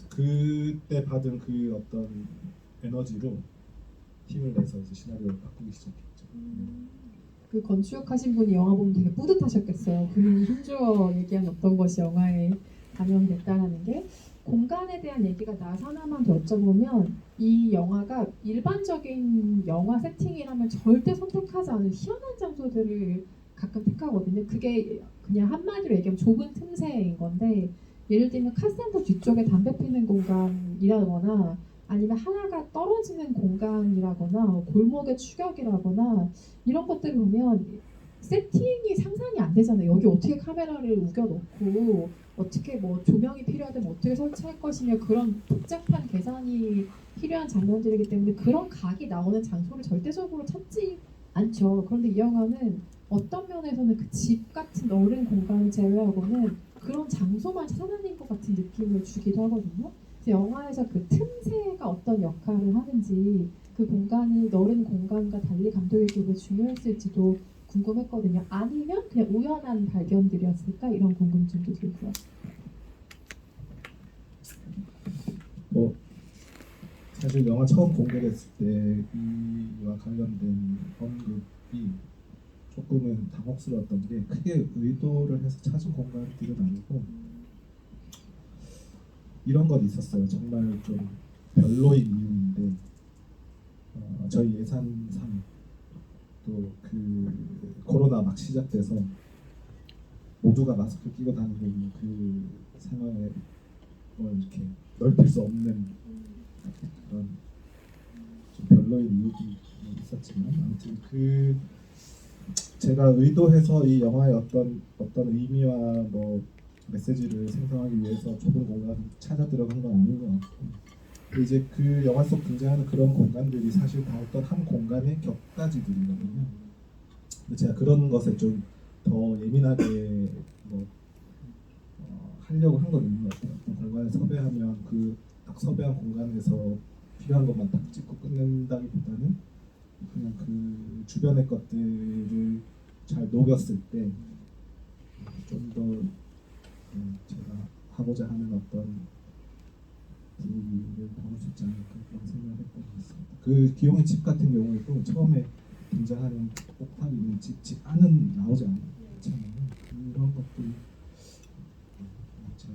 그때 받은 그 어떤 에너지로 힘을 내서 이제 시나리오를 바꾸기 시작했죠. 그 건축하신 분이 영화 보면 되게 뿌듯하셨겠어요. 본인이 힘주어 얘기한 어떤 것이 영화에 반영됐다라는 게. 공간에 대한 얘기가 나서 하나만 더 여쭤보면 이 영화가 일반적인 영화 세팅이라면 절대 선택하지 않은 희한한 장소들을 가끔 택하거든요. 그게 그냥 한마디로 얘기하면 좁은 틈새인 건데, 예를 들면 카센터 뒤쪽에 담배 피는 공간이라거나 아니면 하나가 떨어지는 공간이라거나 골목의 추격이라거나 이런 것들을 보면 세팅이 상상이 안 되잖아요. 여기 어떻게 카메라를 우겨놓고 어떻게 뭐 조명이 필요하다면 어떻게 설치할 것이며 그런 복잡한 계산이 필요한 장면들이기 때문에 그런 각이 나오는 장소를 절대적으로 찾지 않죠. 그런데 이 영화는 어떤 면에서는 그 집 같은 넓은 공간을 제외하고는 그런 장소만 찾아다닌 것 같은 느낌을 주기도 하거든요. 그래서 영화에서 그 틈새가 어떤 역할을 하는지, 그 공간이 넓은 공간과 달리 감독에게 왜 중요했을지도 궁금했거든요. 아니면 그냥 우연한 발견들이었을까, 이런 궁금증도 들고요. 뭐 사실 영화 처음 공개됐을 때 이와 관련된 언급이 조금은 당혹스러웠던 게 크게 의도를 해서 찾은 공간들은 아니고 이런 건 있었어요. 정말 좀 별로인 이유인데 저희 예산상 또 그 코로나 막 시작돼서 모두가 마스크 끼고 다니고 있는 그 상황에 뭐 이렇게 넓힐 수 없는 그런 좀 별로인 이유도 있었지만 아무튼 그 제가 의도해서 이 영화의 어떤 의미와 뭐 메시지를 생성하기 위해서 좁은 공간을 찾아 들어간 건 아닌 것 같고, 이제 그 영화 속 등장하는 그런 공간들이 사실 다 어떤 한 공간의 격가지들이거든요. 근데 제가 그런 것에 좀 더 예민하게 뭐 하려고 한 건 있는 것 같아요. 어떤 공간을 섭외하면 그 딱 섭외한 공간에서 필요한 것만 딱 찍고 끝낸다기보다는 그냥 그 주변의 것들을 잘 녹였을 때 좀 더 제가 하고자 하는 어떤 분위기를 담을 수 있지 않을까 그런 생각을 했던 것 같습니다. 그 기용의 집 같은 경우에도 처음에 등장하는 옥탑이 있는 집 안은 나오지 않잖아요. 그런 것들이 제가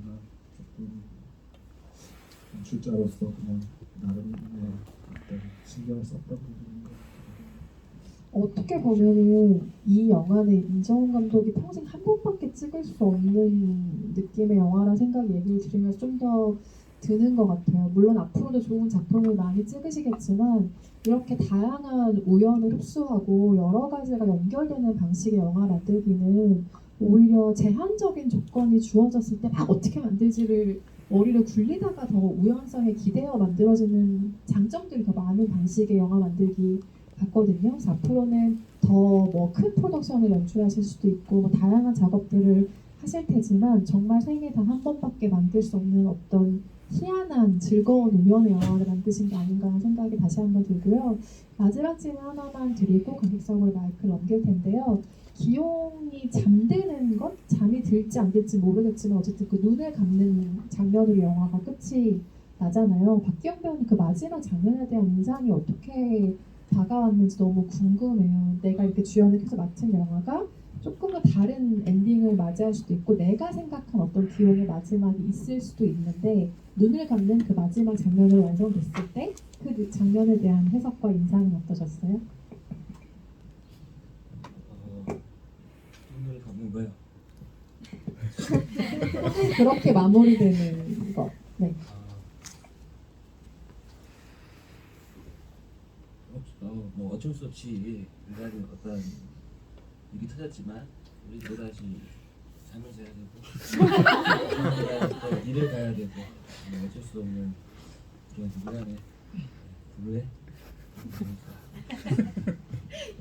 조금 연출자로서 그냥 나름의 어떤 신경을 썼던 부분인 것 같아요. 어떻게 보면은 이 영화는 임정훈 감독이 평생 한 번밖에 찍을 수 없는 느낌의 영화라는 생각이 얘기를 들으면서 좀 더 드는 것 같아요. 물론 앞으로도 좋은 작품을 많이 찍으시겠지만 이렇게 다양한 우연을 흡수하고 여러 가지가 연결되는 방식의 영화 만들기는 오히려 제한적인 조건이 주어졌을 때 막 어떻게 만들지를 머리를 굴리다가 더 우연성에 기대어 만들어지는 장점들이 더 많은 방식의 영화 만들기 같거든요. 그래서 앞으로는 더 뭐 큰 프로덕션을 연출하실 수도 있고 뭐 다양한 작업들을 하실 테지만 정말 생애 단 한 번밖에 만들 수 없는 어떤 희한한 즐거운 우연의 영화를 만드신 게 아닌가 하는 생각이 다시 한번 들고요. 마지막 질문 하나만 드리고 관객석으로 마이크를 넘길 텐데요. 기용이 잠드는 것? 잠이 들지 안 들지 모르겠지만 어쨌든 그 눈을 감는 장면으로 영화가 끝이 나잖아요. 박기영 배우님 그 마지막 장면에 대한 인상이 어떻게 다가왔는지 너무 궁금해요. 내가 이렇게 주연을 계속 맡은 영화가 조금 더 다른 엔딩을 맞이할 수도 있고 내가 생각한 어떤 기용의 마지막이 있을 수도 있는데 눈을 감는 그 마지막 장면으로 완성됐을 때 그 장면에 대한 해석과 인상은 어떠셨어요? 눈을 감는 거요. 그렇게 마무리되는 거. 네. 뭐 어쩔 수 없이 인간은 어떤 일이 터졌지만 우리 또다시 잠을 자야 되고 또 일을 가야 되고 뭐 어쩔 수 없는 그런 인간의 굴레.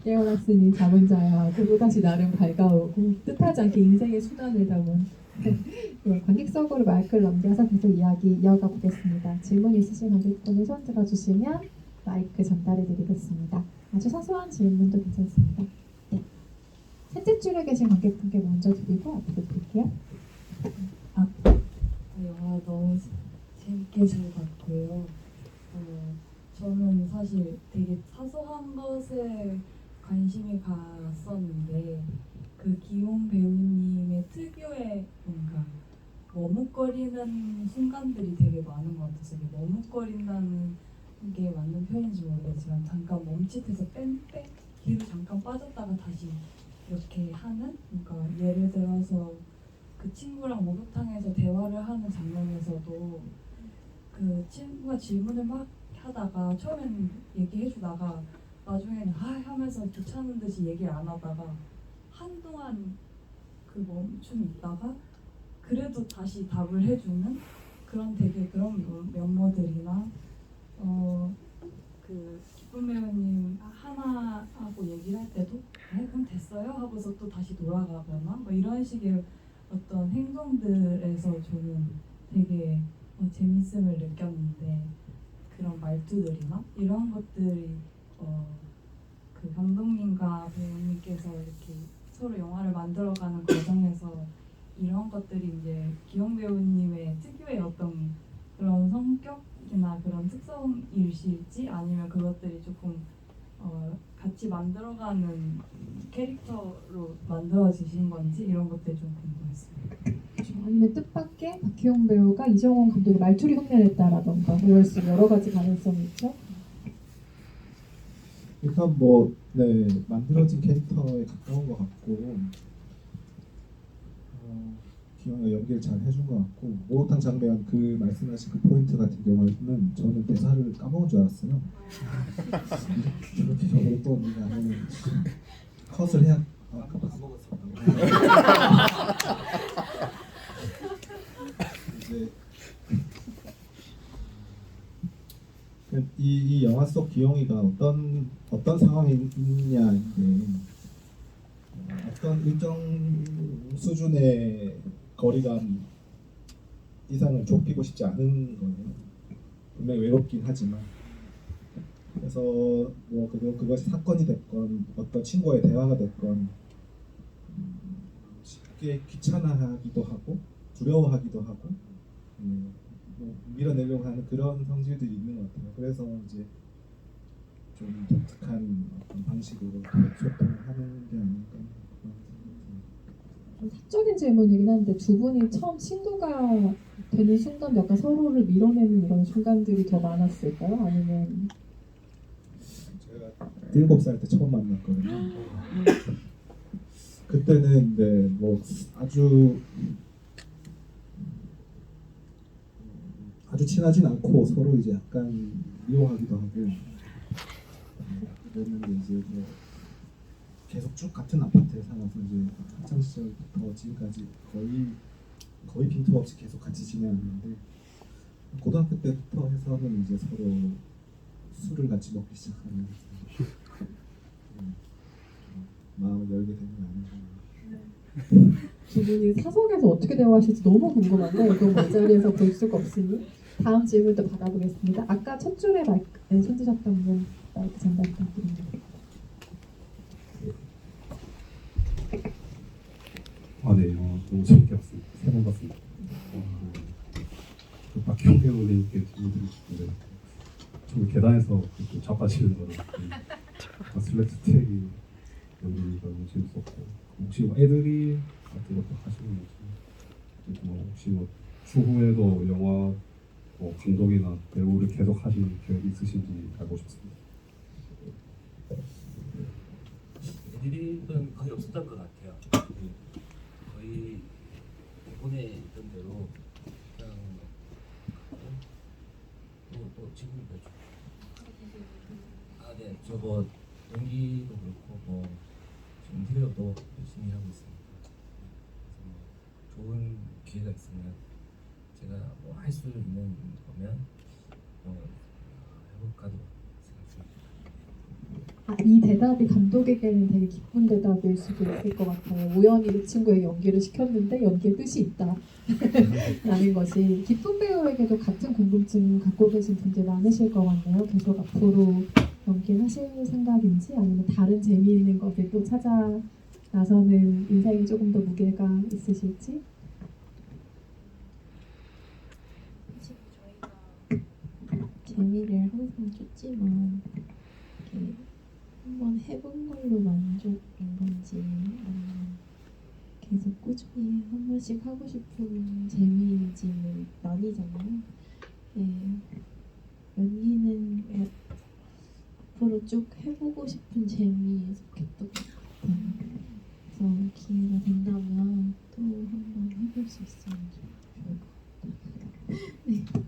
깨어났으니 잠은 자야 하고 또다시 나름 밝아오고 뜻하지 않게 인생의 수단을 담은 네, 관객석으로 마이크를 넘겨서 계속 이야기 이어가 보겠습니다. 질문 있으신 관객분은 손 들어주시면 마이크 전달해 드리겠습니다. 아주 사소한 질문도 괜찮습니다. 네. 셋째 줄에 계신 관객분께 먼저 드리고 앞으로 드릴게요. 영화 너무 재밌게 잘 봤고요. 저는 사실 되게 사소한 것에 관심이 갔었는데 그 기용 배우님의 특유의 뭔가 머뭇거리는 순간들이 되게 많은 것 같아서 이게 머뭇거린다는 게 맞는 표현인지 모르겠지만 잠깐 멈칫해서 뒤로 잠깐 빠졌다가 다시 이렇게 하는 그러니까 예를 들어서 그 친구랑 목욕탕에서 대화를 하는 장면에서도 그 친구가 질문을 막 하다가 처음에는 얘기해주다가 나중에는 하면서 귀찮은 듯이 얘기를 안 하다가 한동안 그 멈춤이 있다가 그래도 다시 답을 해주는 그런 되게 그런 면모들이나 그 기쁨 배우님 하나하고 얘기를 할 때도 그럼 됐어요 하고서 또 다시 돌아가거나 뭐 이런 식의 어떤 행동들에서 저는 되게 재밌음을 느꼈는데 그런 말투들이나 이런 것들이 그 감독님과 배우님께서 이렇게 서로 영화를 만들어가는 과정에서 이런 것들이 이제 기영 배우님의 특유의 어떤 그런 성격이나 그런 특성일지 아니면 그것들이 조금 같이 만들어가는 캐릭터로 만들어지신 건지 이런 것들이 좀 궁금했습니다. 아니면 뜻밖의 박희용 배우가 이정원 감독의 말투를 흉내냈다라던가 이럴 수 여러 가지 가능성이 있죠. 일단 만들어진 캐릭터에 가까운 것 같고 기영이가 연기를 잘 해준 것 같고 목욕탕 장면 그 말씀하신 그 포인트 같은 경우에는 저는 대사를 까먹은 줄 알았어요. 저렇게 저걸 또 우리가 하면 컷을 해야 까먹었어. 이제 이 영화 속 기영이가 어떤 상황이 있느냐인데 어떤 일정 수준의 거리감 이상을 좁히고 싶지 않은 거예요. 분명히 외롭긴 하지만 그래서 그것이 사건이 됐건 어떤 친구와의 대화가 됐건 쉽게 귀찮아하기도 하고 두려워하기도 하고 밀어내려고 하는 그런 성질들이 있는 것 같아요. 그래서 이제 좀 독특한 어떤 방식으로 소통을 하는 게 아닐까 그런 생각이 듭니다. 좀 사적인 질문이긴 한데 두 분이 처음 친구가 되는 순간 약간 서로를 밀어내는 이런 순간들이 더 많았을까요? 아니면 제가 7살 때 처음 만났거든요. 그때는 아주 친하진 않고 서로 이제 약간 미워하기도 하고 그랬는데 이제 계속 쭉 같은 아파트에 살아서 이제 학창 시절부터 지금까지 거의 빈틈 없이 계속 같이 지내왔는데 고등학교 때부터 해서는 이제 서로 술을 같이 먹기 시작하는 마음을 열게 되는 게 아닌가. 두 분이 사석에서 어떻게 대화하실지 너무 궁금한데 이건 이 자리에서 볼 수가 없으니 다음 질문도 받아보겠습니다. 아까 첫 줄에 손 드셨던 분 마이크 전달 부탁드립니다. 네, 너무 재밌게 봤습니다. 3번 봤습니다. 박희영 배우님께 질문 드리고 싶은데 저는 계단에서 자빠지는 거를 슬래트 트랙이 연기가 너무 재밌었고 혹시 애들이 같은 것도 하시는 건지 혹시 추후에도 영화 감독이나 배우를 계속 하실 계획이 있으신지 알고 싶습니다. 애드립은 거의 없었던 것 같아요. 거의 대본에 있던 대로 그냥 또 지금 네, 저거 연기도 그렇고 지금 인테리어도 열심히 하고 있습니다. 그래서 좋은 기회가 있으면 제가 할 수 있는 거면 해볼까도 생각 중입니다. 이 대답이 감독에게는 되게 기쁜 대답일 수도 있을 것 같아요. 우연히 그 친구의 연기를 시켰는데 연기에 뜻이 있다 라는 것이 기쁜 배우에게도 같은 궁금증 갖고 계신 분들 많으실 것 같네요. 계속 앞으로 연기를 하실 생각인지 아니면 다른 재미있는 것을 또 찾아 나서는 인생이 조금 더 무게가 있으실지. 사실 저희가 재미를 항상 쫓지만 이렇게 한번 해본 걸로 만족인 건지 아니면 계속 꾸준히 한 번씩 하고 싶은 재미인지는 나뉘잖아요. 예, 연기는 앞으로 쭉 해보고 싶은 재미에 속했던 것 같아요. 그래서 기회가 된다면 또 한번 해볼 수 있으면 좋을 것 같아요.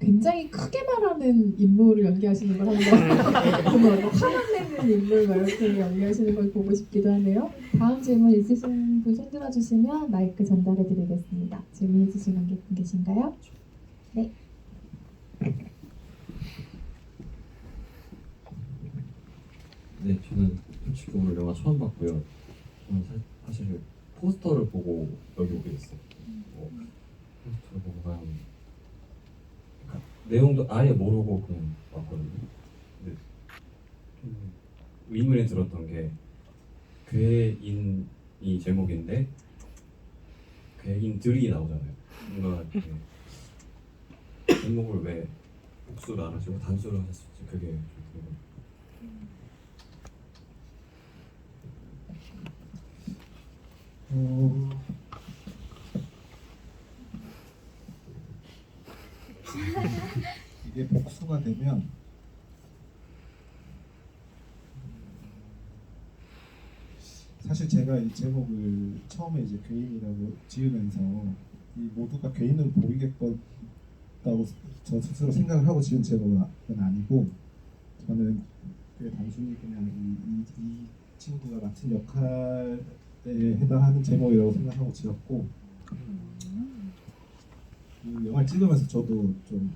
굉장히 크게 말하는 인물을 연기하시는 걸 한번 화만 내는 인물 막 이렇게 연기하시는 걸 보고 싶기도 하네요. 다음 질문 있으신 분 손 들어주시면 마이크 전달해 드리겠습니다. 질문 있으신 분 계신가요? 네. 네, 저는 솔직히 오늘 영화 처음 봤고요. 저는 사실 포스터를 보고 여기 오게 됐어요. 포스터를 보고 그냥 그러니까 내용도 아예 모르고 그냥 왔거든요. 근데 좀 의문이 들었던 게 괴인이 제목인데 괴인들이 나오잖아요. 뭔가 이렇게 제목을 왜 복수를 안 하시고 단수를 하셨을지 그게 좀 궁금해요. 이게 복수가 되면 사실 제가 이 제목을 처음에 이제 괴인이라고 지으면서 이 모두가 괴인으로 보이겠다고 저 스스로 생각을 하고 지은 제목은 아니고 저는 그게 단순히 그냥 이 친구가 맡은 역할에 해당하는 제목이라고 생각하고 지었고 그 영화를 찍으면서 저도 좀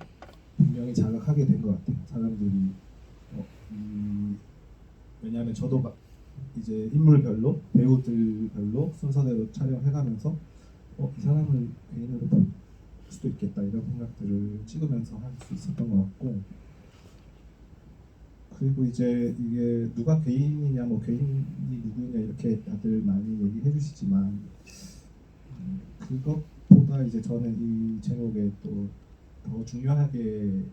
분명히 자각하게 된 것 같아요. 사람들이 왜냐하면 저도 막 이제 인물별로 배우들별로 순서대로 촬영해가면서 이 사람을 개인으로 볼 수도 있겠다 이런 생각들을 찍으면서 할 수 있었던 것 같고 그리고 이제 이게 누가 개인이냐 뭐 개인이 누구냐 이렇게 다들 많이 얘기해 주시지만 그것보다 이제 저는 이 제목에 또 더 중요하게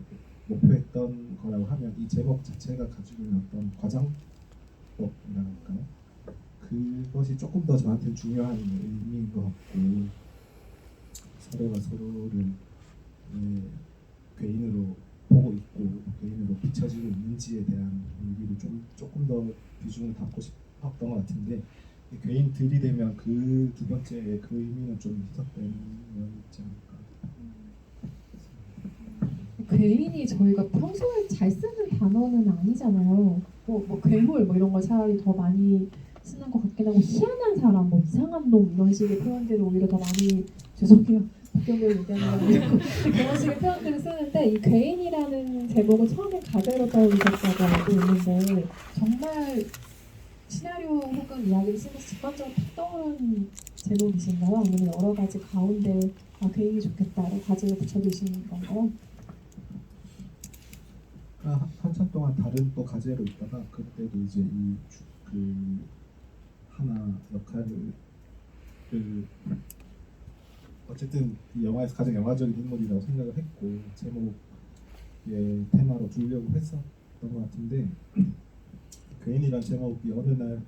목표했던 거라고 하면 이 제목 자체가 가지고 있는 어떤 과장법이라 할까요? 그것이 조금 더 저한테 중요한 의미인 것 같고 서로가 서로를 괴인으로 보고 있고 괴인으로 비춰지고 있는지에 대한 의미를 조금 더 비중을 담고 싶었던 것 같은데 괴인들이 되면 그 두 번째 그 의미는 좀 희석되는 면이 있지 않을까. 괴인이 저희가 평소에 잘 쓰는 단어는 아니잖아요. 뭐 괴물 뭐 이런 거 차라리 더 많이 쓰는 것 같긴 하고 희한한 사람, 뭐 이상한 놈 이런 식의 표현들을 오히려 더 많이 죄송해요. 박경배를 얘기하는 거 아니고 그런 식의 표현들을 쓰는데 이 괴인이라는 제목을 처음에 가제로 떠올리셨다고 알고 있는데 정말 시나리오 혹은 이야기를 쓰면서 직관적으로 탁 떠오른 제목이신가요? 아니면 여러 가지 가운데 괴인이 좋겠다라고 가제를 붙여두신 건가요? 한참 동안 다른 또 과제로 있다가 그때도 이제 그 하나 역할을 어쨌든 이 영화에서 가장 영화적인 인물이라고 생각을 했고 제목의 테마로 두려고 했었던 것 같은데 괴인이란 제목이 어느 날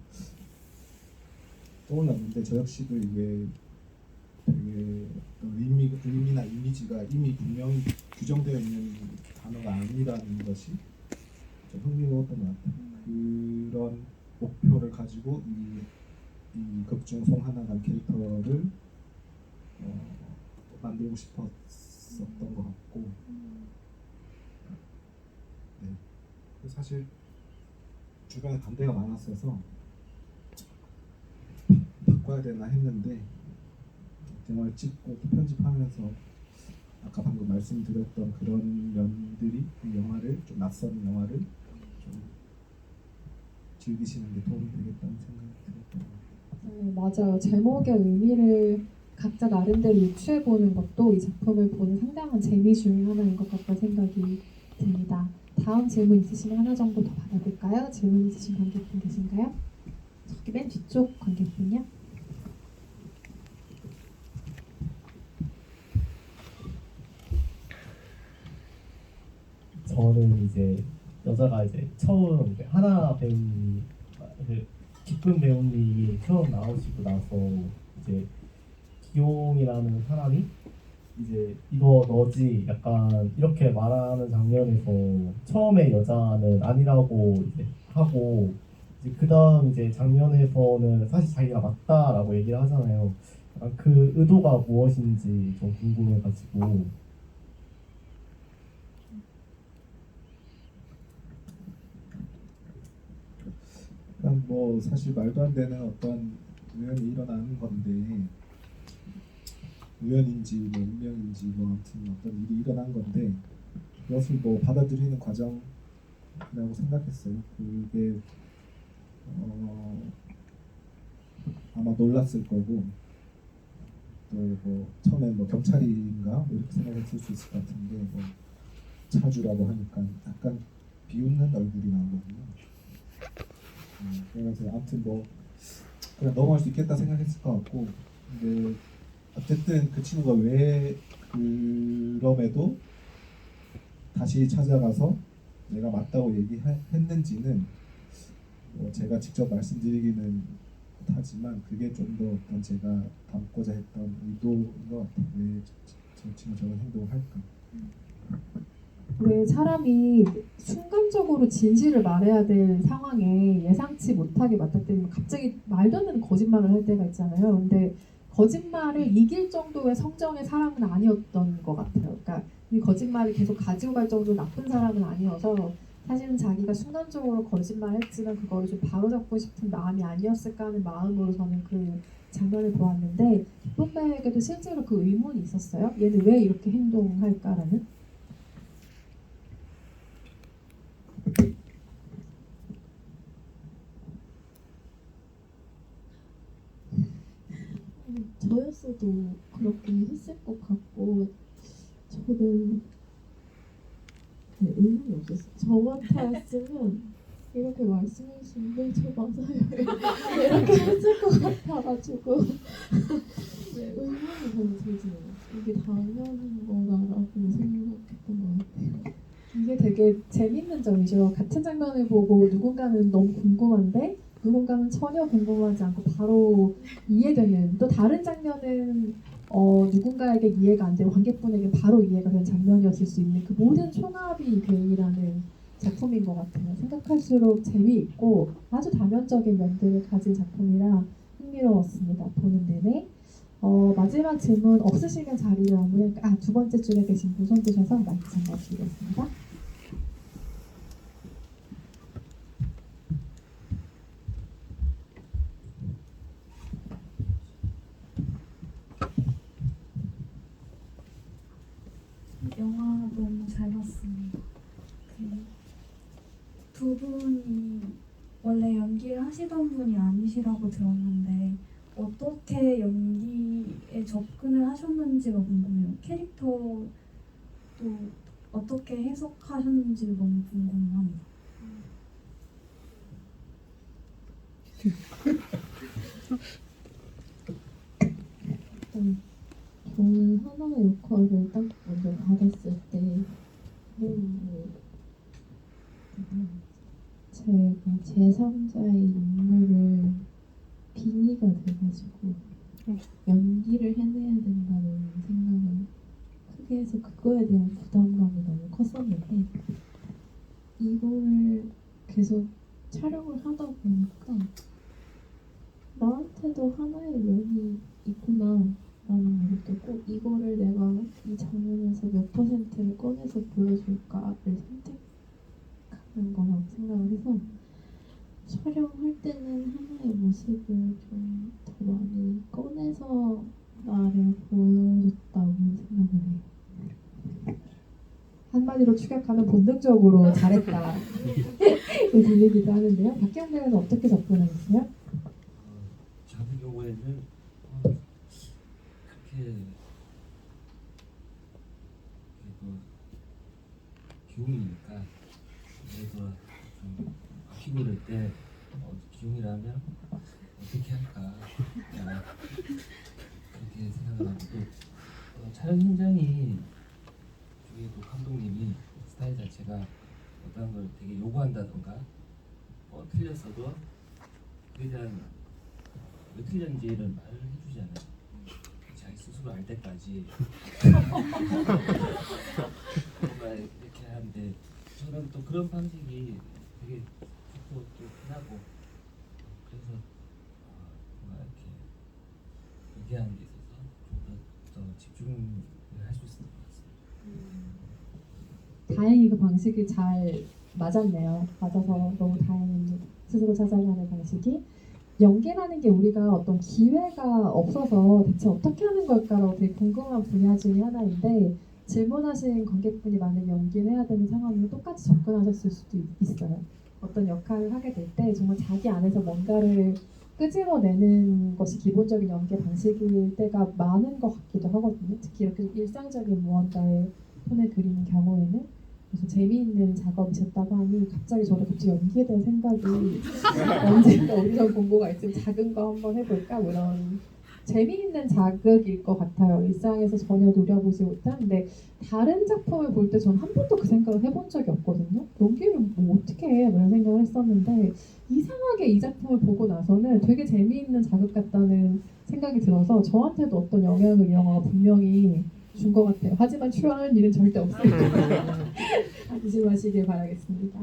떠올랐는데 저 역시도 이게 되게 의미나 이미지가 이미 분명히 규정되어 있는 단어가 아니라는 것이 좀 흥미로웠던 것 같아요. 그런 목표를 가지고 이 극중 송하나라는 캐릭터를 만들고 싶었었던 것 같고 네. 사실 주변에 반대가 많았어서 바꿔야 되나 했는데 영화를 찍고 또 편집하면서 아까 방금 말씀드렸던 그런 면들이 이 영화를 좀 낯선 영화를 좀 즐기시는 데 도움이 되겠다는 생각이 들었던 것 같아요. 네, 맞아요. 제목의 의미를 각자 나름대로 유추해보는 것도 이 작품을 보는 상당한 재미 중에 하나인 것 같다는 생각이 듭니다. 다음 질문 있으시면 하나 정도 더 받아볼까요? 질문 있으신 관객분 계신가요? 저기 맨 뒤쪽 관객분이요? 저는 이제 여자가 이제 처음 이제 하나 배우님, 기쁜 배우님이 처음 나오시고 나서 이제 기용이라는 사람이 이제 이거 너지 약간 이렇게 말하는 장면에서 처음에 여자는 아니라고 이제 하고 이제 그 다음 이제 장면에서는 사실 자기가 맞다라고 얘기를 하잖아요. 약간 그 의도가 무엇인지 좀 궁금해가지고. 그러니까 뭐 사실 말도 안 되는 어떤 우연이 일어나는 건데 우연인지 뭐 운명인지 뭐 아무튼 어떤 일이 일어난 건데 그것을 뭐 받아들이는 과정이라고 생각했어요. 그게 아마 놀랐을 거고 또 뭐 처음엔 뭐 경찰인가 뭐 이렇게 생각했을 수 있을 것 같은데 뭐 차주라고 하니까 약간 비웃는 얼굴이 나오거든요. 그래서 아무튼 뭐 그냥 넘어갈 수 있겠다 생각했을 것 같고 근데 어쨌든 그 친구가 왜 그럼에도 다시 찾아가서 내가 맞다고 얘기했는지는 뭐 제가 직접 말씀드리기는 하지만 그게 좀 더 어떤 제가 담고자 했던 의도인 것 같아요. 왜 저 친구 저런 행동을 할까? 왜 사람이 순간적으로 진실을 말해야 될 상황에 예상치 못하게 맞닥뜨리면 갑자기 말도 안 되는 거짓말을 할 때가 있잖아요. 근데 거짓말을 이길 정도의 성정의 사람은 아니었던 것 같아요. 그러니까 이 거짓말을 계속 가지고 갈 정도로 나쁜 사람은 아니어서 사실은 자기가 순간적으로 거짓말했지만 그거를 좀 바로잡고 싶은 마음이 아니었을까 하는 마음으로 저는 그 장면을 보았는데 기쁜 배에게도 실제로 그 의문이 있었어요. 얘는 왜 이렇게 행동할까라는. 저였어도 그렇게 했을 것 같고 저는 의문이 없었어요. 저 같았으면 이렇게 말씀해 주시는데 저 맞아요 이렇게 했을 것 같아가지고 의문이 별로 들지 않았어요. 이게 당연한 거다라고 생각했던 것 같아요. 이게 되게 재밌는 점이죠. 같은 장면을 보고 누군가는 너무 궁금한데 누군가는 전혀 궁금하지 않고 바로 이해되는, 또 다른 장면은 누군가에게 이해가 안 되고 관객분에게 바로 이해가 되는 장면이었을 수 있는 그 모든 총합이 괴이라는 작품인 것 같아요. 생각할수록 재미있고 아주 다면적인 면들을 가진 작품이라 흥미로웠습니다. 보는 내내. 마지막 질문 없으시면 자리를 두 번째 줄에 계신 분 손 드셔서 마이크 잠깐 드리겠습니다. 영화 너무 잘 봤습니다. 두 분이 원래 연기를 하시던 분이 아니시라고 들었는데 어떻게 연기에 접근을 하셨는지가 궁금해요. 캐릭터도 어떻게 해석하셨는지 너무 궁금합니다. 저는 하나의 역할을 딱 먼저 받았을 때 제가 제3자의 인물을 빙의가 돼가지고 연기를 해내야 된다는 생각을 크게 해서 그거에 대한 부담감이 너무 컸었는데 이거를 계속 촬영을 하다 보니까 나한테도 하나의 면이 있구나 라는 걸 느꼈고 이거를 내가 이 장면에서 몇 퍼센트를 꺼내서 보여줄까를 선택하는 거라고 생각을 해서 촬영할 때는 하나의 모습을 좀 더 많이 꺼내서 나를 보여줬다고 생각을 해요. 한마디로 축약하면 본능적으로 잘했다 소리로 들리기도 하는데요. 박기영 배우는 어떻게 접근하셨어요? 저 같은 경우에는 그렇게 그래도 기용이니까 그래도 좀 바뀌고 이럴 때 기용이라면 어떻게 할까 그렇게 생각을 하고 또 촬영 현장이 저기 또 감독님이 스타일 자체가 어떤 걸 되게 요구한다던가 틀렸어도 그에 대한 왜 틀렸는지를 말을 해주잖아요. 자기 스스로 알 때까지 뭔가 이렇게 하는데 저는 또 그런 방식이 되게 좋고 또 편하고 그래서 뭔가 이렇게 얘기하는 데 있어서 좀 더 집중을 할 수 있었던 것 같습니다. 다행히 그 방식이 잘 맞았네요. 맞아서 너무 다행입니다. 스스로 찾아가는 방식이. 연기라는 게 우리가 어떤 기회가 없어서 대체 어떻게 하는 걸까라고 되게 궁금한 분야 중에 하나인데 질문하신 관객분이 만약 연기를 해야 되는 상황이면 똑같이 접근하셨을 수도 있어요. 어떤 역할을 하게 될 때 정말 자기 안에서 뭔가를 끄집어내는 것이 기본적인 연기 방식일 때가 많은 것 같기도 하거든요. 특히 이렇게 일상적인 무언가에 손을 그리는 경우에는. 그래서 재미있는 작업이셨다고 하니 갑자기 연기에 대한 생각이 언젠가 오디션 공고가 있으면 작은 거 한번 해볼까 뭐 이런 재미있는 자극일 것 같아요. 일상에서 전혀 노려보지 못한. 근데 다른 작품을 볼 때 전 한 번도 그 생각을 해본 적이 없거든요. 연기를 뭐 어떻게 해? 뭐 이런 생각을 했었는데 이상하게 이 작품을 보고 나서는 되게 재미있는 자극 같다는 생각이 들어서 저한테도 어떤 영향을 이 영화가 분명히 준 것 같아요. 하지만 출연하는 일은 절대 없으니까 조심하시길 바라겠습니다.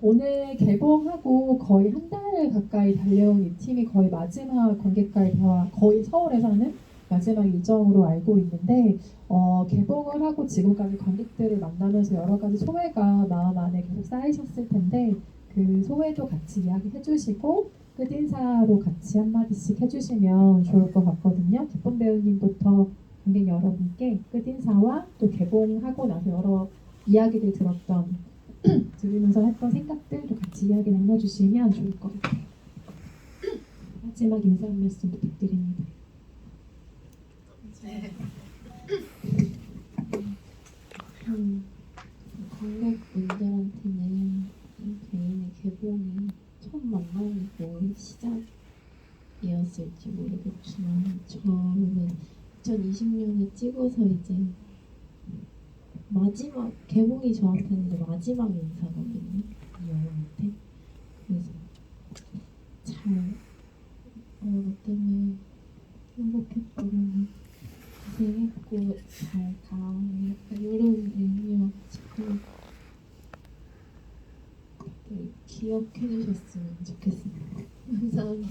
오늘 개봉하고 거의 한 달 가까이 달려온 이 팀이 거의 마지막 관객과의 대화, 거의 서울에 사는 마지막 일정으로 알고 있는데 개봉을 하고 지금까지 관객들을 만나면서 여러 가지 소회가 마음 안에 계속 쌓이셨을 텐데 그 소회도 같이 이야기해 주시고 끝인사로 같이 한마디씩 해주시면 좋을 것 같거든요. 기쁨 배우님부터 관객 여러분께 끝인사와 또 개봉하고 나서 여러 이야기들 들으면서 했던 생각들도 같이 이야기 나눠주시면 좋을 것 같아요. 마지막 인사 한 말씀 부탁드립니다. 관객분들한테는 이 배우의 개봉이 처음 만남이고 시작이었을지 모르겠지만 저는 2020년에 찍어서 이제 마지막 개봉이 저한테는 이제 마지막 인사거든요. 이 영화한테. 그래서 잘 너 때문에 행복했고 고생했고 잘 가. 약간 이런 의미여가지고 기억해 주셨으면 좋겠습니다. 감사합니다.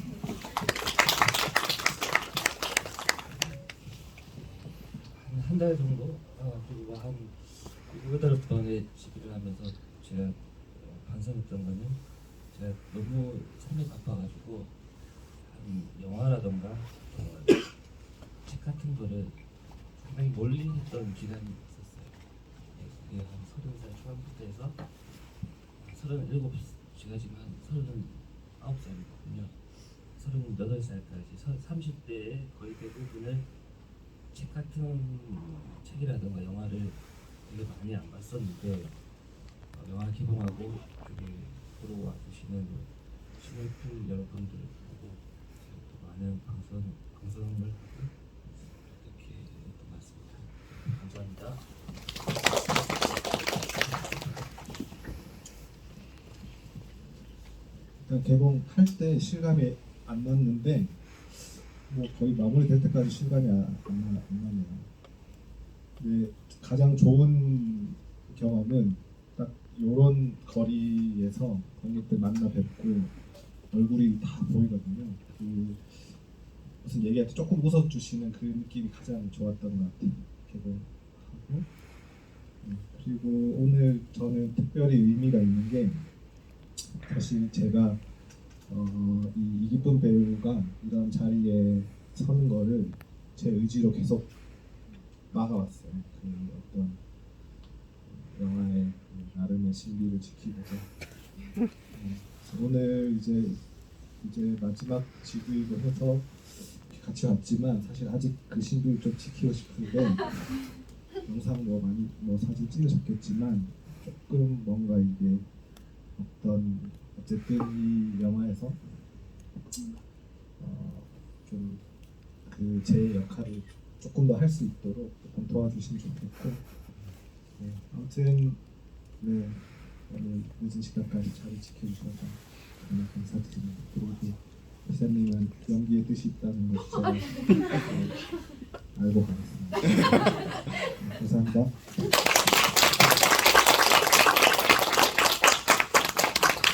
한 달 정도 그리고 한 8번의 집일을 하면서 제가 반성했던 거는 제가 너무 삶이 바빠가지고 한 영화라던가 책 같은 거를 상당히 멀리 했던 기간이 있었어요. 그게 한 30살 초반부터 해서 37, 제가 지금 한 39살이거든요. 38살까지 30대의 거의 대부분을 책 같은 책이라든가 영화를 되게 많이 안 봤었는데 영화 개봉하고 여기 보러 와주시는 시네필 여러분들 보고 또 많은 방송을 하고 이렇게 했던 것 같습니다. 감사합니다. 일단 개봉할 때 실감이 안 났는데 뭐 거의 마무리될 때까지 실감이 안 나네요. 근데 가장 좋은 경험은 딱 이런 거리에서 관객들 만나 뵙고 얼굴이 다 보이거든요. 그 무슨 얘기할 때 조금 웃어주시는 그 느낌이 가장 좋았던 것 같아요. 개봉하고 그리고 오늘 저는 특별히 의미가 있는 게 사실 제가 이 이기쁨 배우가 이런 자리에 서는 거를 제 의지로 계속 막아왔어요. 그 어떤 영화의 나름의 신비를 지키고자 오늘 이제 마지막 집이고 해서 같이 왔지만 사실 아직 그 신비를 좀 지키고 싶은데 영상 많이 사진 찍으셨겠지만 조금 뭔가 이게 어쨌든 이 영화에서 좀 그 제 역할을 조금 더 할 수 있도록 조금 도와주시면 좋겠고 아무튼 오늘 늦은 시간까지 잘 지켜주셔서 정말 감사드립니다. 그리고 기자님은 연기에 뜻이 있다는 걸 진짜 알고 가겠습니다. 감사합니다.